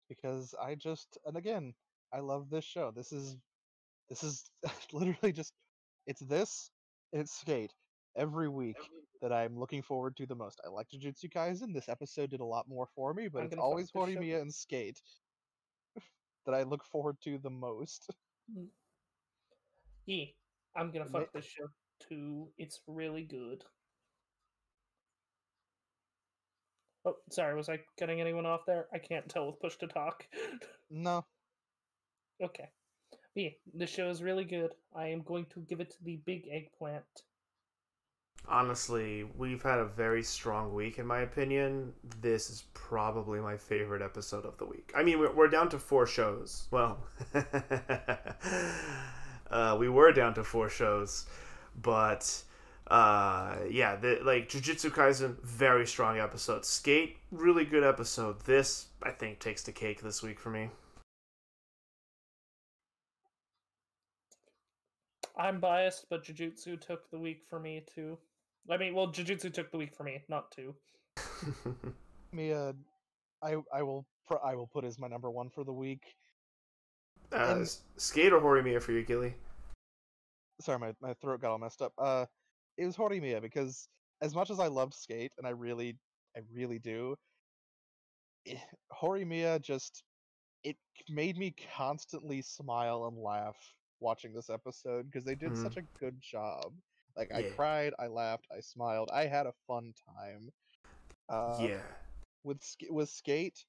because I just, and again, I love this show. This is literally just, it's this and it's Skate every week that I'm looking forward to the most. I like Jujutsu Kaisen. This episode did a lot more for me, but I'm it's gonna fuck always this show. Horimiya and Skate that I look forward to the most. Yeah, I'm gonna It ma- fuck this show too. It's really good. Oh, sorry, was I cutting anyone off there? I can't tell with push to talk. no, Okay. Yeah, the show is really good. I am going to give it the big eggplant. Honestly, we've had a very strong week, in my opinion. This is probably my favorite episode of the week. I mean, we're down to 4 shows. Well, we were down to 4 shows, but yeah, like Jujutsu Kaisen, very strong episode. Skate, really good episode. This, I think, takes the cake this week for me. I'm biased, but Jujutsu took the week for me too. I mean, well, Jujutsu took the week for me, not two. Mia, I will put as my number one for the week. And Skate or Horimiya for you, Gilly? sorry, my throat got all messed up. It was Horimiya because as much as I loved Skate, and I really do, eh, Horimiya just it made me constantly smile and laugh watching this episode because they did Mm, such a good job. Like I yeah, cried, I laughed, I smiled, I had a fun time. Uh, yeah. with Skate,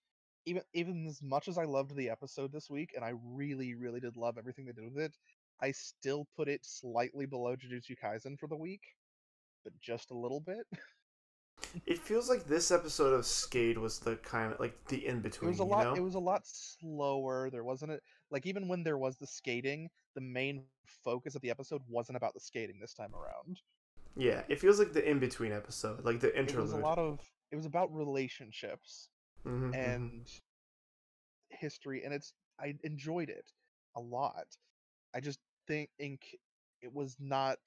even as much as I loved the episode this week, and I really did love everything they did with it, I still put it slightly below Jujutsu Kaisen for the week, but just a little bit. It feels like this episode of Skate was the kind of like the in between, you It know? was a lot slower. There wasn't a like even when there was the skating, the main focus of the episode wasn't about the skating this time around. Yeah, it feels like the in between episode, like the It was a interlude. lot of it was about relationships Mm-hmm, mm-hmm. and history, and I enjoyed it a lot. I just think it was not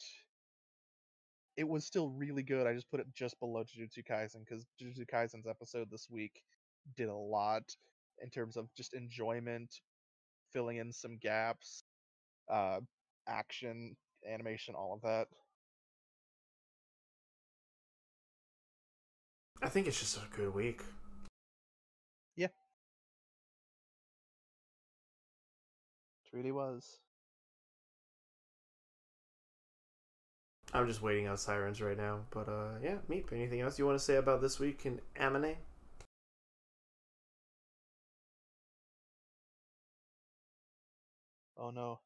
it was still really good. I just put it just below Jujutsu Kaisen because Jujutsu Kaisen's episode this week did a lot in terms of just enjoyment, filling in some gaps, uh, action, animation, all of that. I think it's just a good week. Yeah, it really was. I'm just waiting out sirens right now. But yeah, Meep, anything else you want to say about this week in anime? Oh no,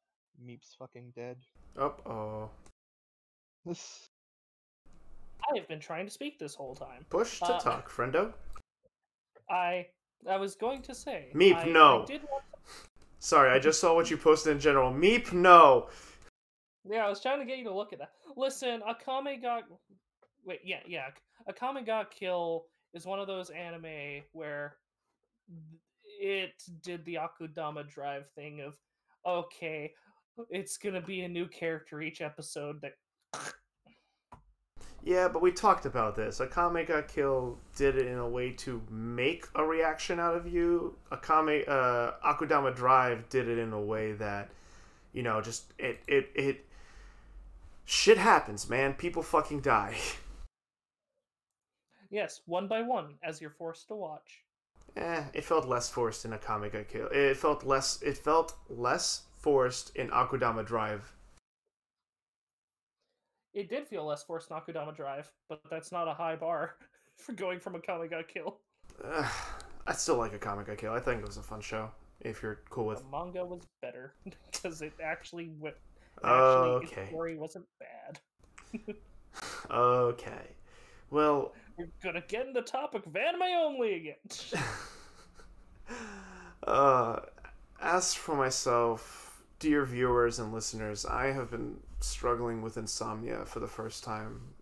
Meep's fucking dead. Oh, oh. This I have been trying to speak this whole time. Push to talk, friendo. I I was going to say Meep, I no. did want. Sorry, I just saw what you posted in general. Meep, no. Yeah, I was trying to get you to look at that. Listen, Akame got wait, yeah. Akame got Kill is one of those anime where it did the Akudama Drive thing of okay, it's gonna be a new character each episode that Yeah, but we talked about this. Akame got killed did it in a way to make a reaction out of you. Akudama Drive did it in a way that, you know, just it shit happens, man. People fucking die. yes, one by one as you're forced to watch. It felt less forced in Akame got killed. It felt less forced in Akudama Drive. It did feel less forced Nakudama Drive, but that's not a high bar for going from a Kami ga Kill. I still like a Comic I Kill. I think it was a fun show. If you're cool with. The manga was better because it actually went. Its Okay. story wasn't bad. Okay. Well. We're gonna get in the topic of anime only again. As for myself, dear viewers and listeners, I have been struggling with insomnia for the first time.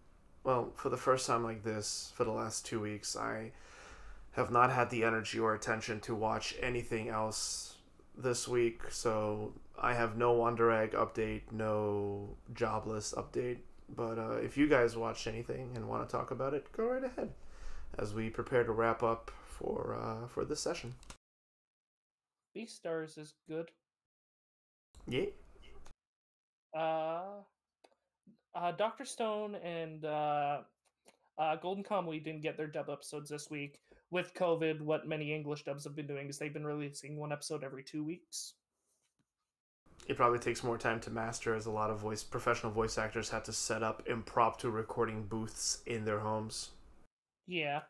Well, for the first time like this, for the last 2 weeks, I have not had the energy or attention to watch anything else this week, so I have no Wonder Egg update, no Jobless update. But if you guys watched anything and want to talk about it, go right ahead as we prepare to wrap up for this session. Beastars is good. Yeah. Dr. Stone and Golden Kamuy didn't get their dub episodes this week. With COVID, what many English dubs have been doing is they've been releasing one episode every 2 weeks. It probably takes more time to master, as a lot of professional voice actors had to set up impromptu recording booths in their homes. Yeah.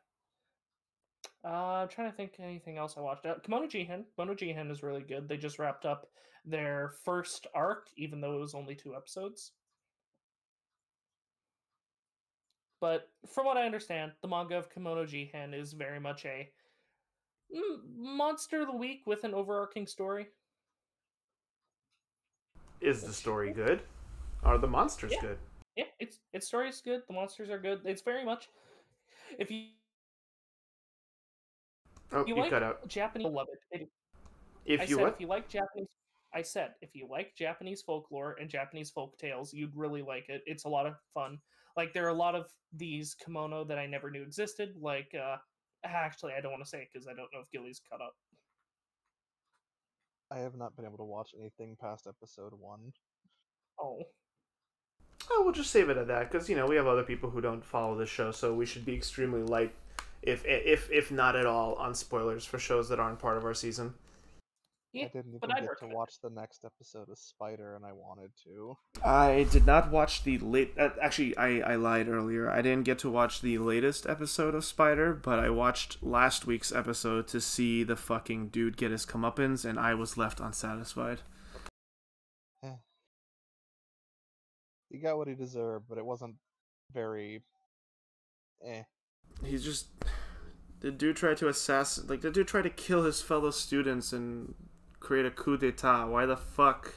I'm trying to think of anything else I watched. Kimono Jihen. Kimono Jihen is really good. They just wrapped up their first arc, even though it was only 2 episodes. But from what I understand, the manga of Kimono Jihen is very much a monster of the week with an overarching story. Is the story good? Are the monsters good? Yeah, its story is good. The monsters are good. It's very much if you you like cut out. Japanese, love it. If you what? If you like Japanese, I said if you like Japanese folklore and Japanese folk tales, you'd really like it. It's a lot of fun. Like there are a lot of these kimono that I never knew existed. Like actually, I don't want to say it because I don't know if Gilly's caught up. I have not been able to watch anything past episode 1. Oh. Oh, we'll just save it at that, because, we have other people who don't follow the show, so we should be extremely light, if not at all, on spoilers for shows that aren't part of our season. Yeah, I didn't even get to watch the next episode of Spider, and I wanted to. I did not watch the late... actually, I lied earlier. I didn't get to watch the latest episode of Spider, but I watched last week's episode to see the fucking dude get his comeuppance, and I was left unsatisfied. He got what he deserved, but it wasn't very... He's just... The dude tried to assassinate... the dude tried to kill his fellow students and create a coup d'etat. Why the fuck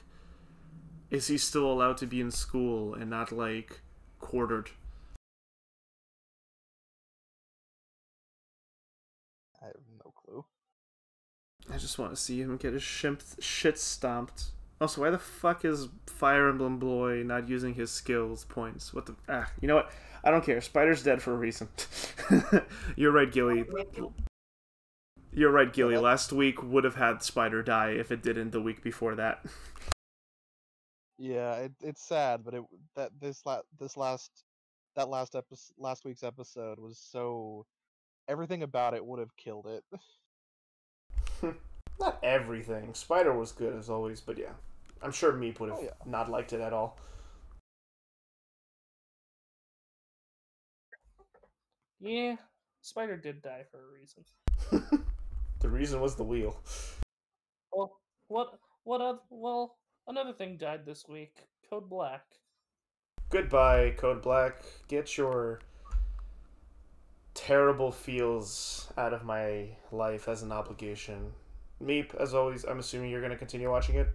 is he still allowed to be in school and not, quartered? I have no clue. I just want to see him get his shit stomped. Also, why the fuck is Fire Emblem Boy not using his skills points? What the... you know what? I don't care. Spider's dead for a reason. You're right, Gilly. You're right, Gilly. Last week would have had Spider die if it didn't the week before that. Yeah, it's sad, but last week's episode was so... Everything about it would have killed it. Not everything. Spider was good as always, but yeah. I'm sure Meep would have not liked it at all. Yeah, Spider did die for a reason. The reason was the wheel. Well, another thing died this week. Code Black. Goodbye, Code Black. Get your terrible feels out of my life as an obligation. Meep, as always, I'm assuming you're going to continue watching it?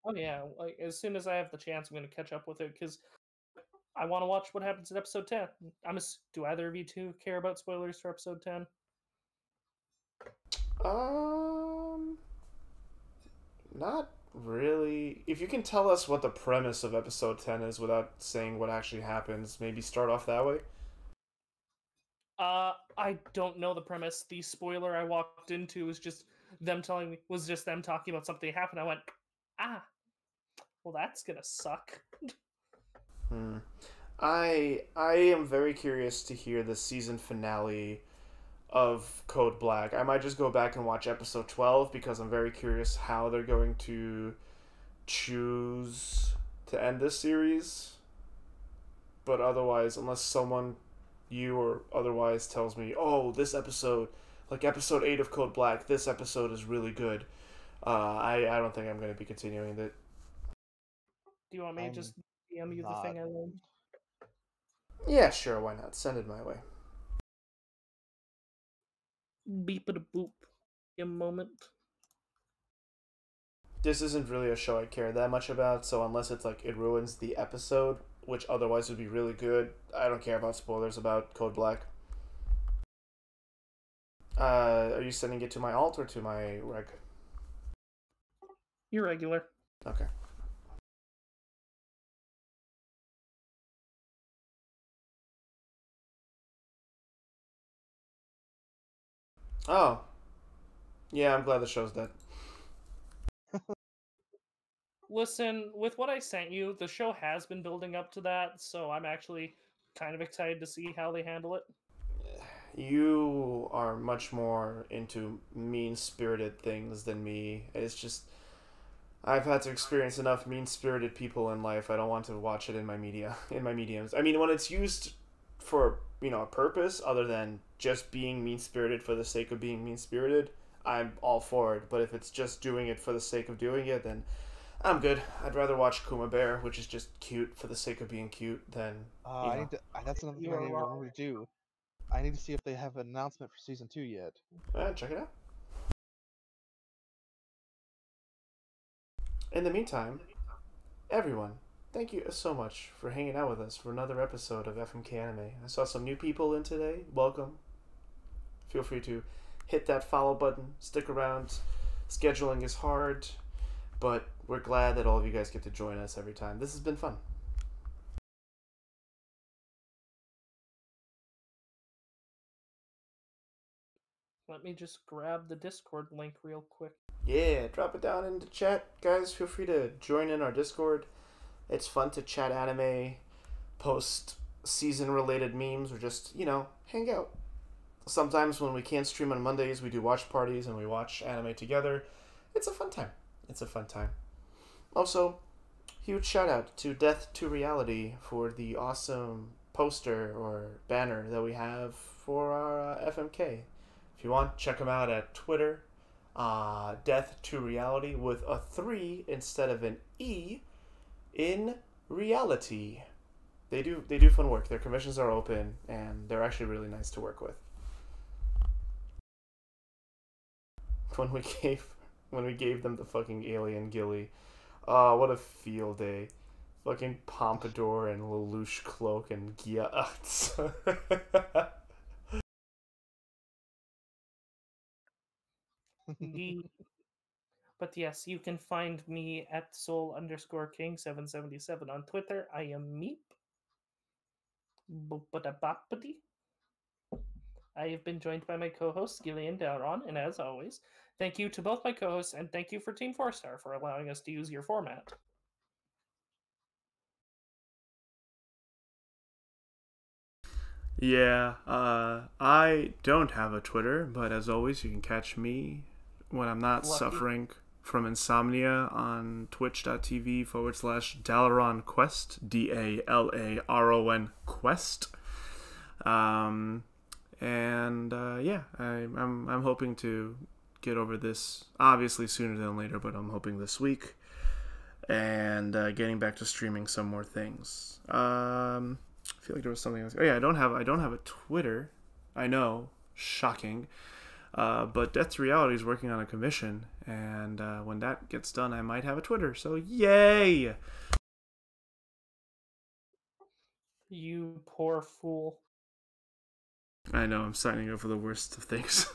Oh yeah, as soon as I have the chance, I'm going to catch up with it, because I want to watch what happens in episode 10. Do either of you two care about spoilers for episode 10? Not really. If you can tell us what the premise of episode 10 is without saying what actually happens, maybe start off that way? I don't know the premise. The spoiler I walked into was just them talking about something happened. I went, well, that's gonna suck. I am very curious to hear the season finale of Code Black. I might just go back and watch episode 12 because I'm very curious how they're going to choose to end this series. but otherwise, unless someone, you or otherwise, tells me, oh, this episode, like episode 8 of Code Black, this episode is really good, I don't think I'm going to be continuing it. Do you want me to just I'm DM you the not. thing I learned? Yeah, sure, why not? Send it my way. Beep it a boop. A moment. This isn't really a show I care that much about, so unless it's like it ruins the episode, which otherwise would be really good, I don't care about spoilers about Code Black. Are you sending it to my alt or to my reg? You're regular. Okay. Oh. Yeah, I'm glad the show's dead. Listen, with what I sent you, the show has been building up to that, so I'm actually kind of excited to see how they handle it. You are much more into mean-spirited things than me. It's just I've had to experience enough mean-spirited people in life. I don't want to watch it in my mediums. I mean, when it's used for, a purpose other than just being mean-spirited for the sake of being mean-spirited, I'm all for it. But if it's just doing it for the sake of doing it, then I'm good. I'd rather watch Kuma Bear, which is just cute for the sake of being cute, than I need to. That's another thing You I are need to wrong. remember to do. I need to see if they have an announcement for season 2 yet. check it out. In the meantime, everyone, thank you so much for hanging out with us for another episode of FMK Anime. I saw some new people in today. Welcome. Feel free to hit that follow button. Stick around. Scheduling is hard, but we're glad that all of you guys get to join us every time. This has been fun. Let me just grab the Discord link real quick. Yeah, drop it down in the chat. Guys, feel free to join in our Discord. It's fun to chat anime, post season related memes, or just, hang out. Sometimes when we can't stream on Mondays, we do watch parties and we watch anime together. It's a fun time. Also, huge shout out to Death to Reality for the awesome poster or banner that we have for our FMK. If you want, check them out at Twitter. Death to Reality with a 3 instead of an E in reality. They do fun work. Their commissions are open and they're actually really nice to work with. When we gave them the fucking alien ghillie, what a field day. Fucking pompadour and Lelouch cloak and Gia. But yes, you can find me at soul_king777 on Twitter. I am Meep. Boopadaboppity. I have been joined by my co-hosts, Gillian Dauron, and as always, thank you to both my co-hosts, and thank you for Team 4-Star for allowing us to use your format. Yeah, I don't have a Twitter, but as always, you can catch me when I'm not Lucky. suffering from insomnia on twitch.tv/Dalaron Quest, DALARON Quest. I'm hoping to get over this obviously sooner than later, but I'm hoping this week, and getting back to streaming some more things. I feel like there was something else. Oh yeah, I don't have a Twitter. I know, shocking. But Death to Reality is working on a commission, and when that gets done, I might have a Twitter. So yay! You poor fool. I know, I'm signing up for the worst of things.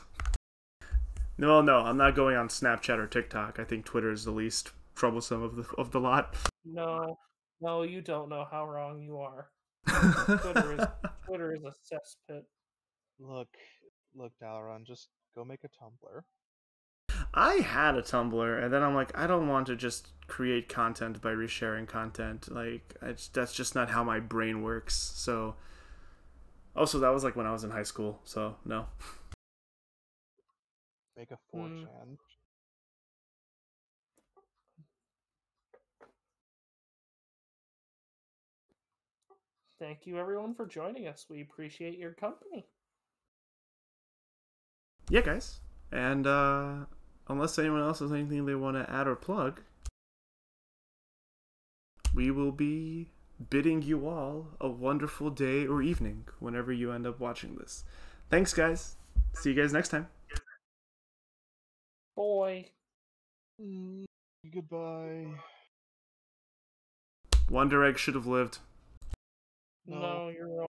No, I'm not going on Snapchat or TikTok. I think Twitter is the least troublesome of the lot. No, you don't know how wrong you are. Twitter is a cesspit. Look, Dalaran, just go make a Tumblr. I had a Tumblr, and then I'm like, I don't want to just create content by resharing content. Like, that's just not how my brain works. So, also, that was like when I was in high school. So, no. Make a 4chan. thank you everyone for joining us. We appreciate your company. Yeah, guys. And unless anyone else has anything they want to add or plug, we will be bidding you all a wonderful day or evening whenever you end up watching this. Thanks, guys. See you guys next time. Boy. Goodbye. Wonder Egg should have lived. No. No, you're wrong.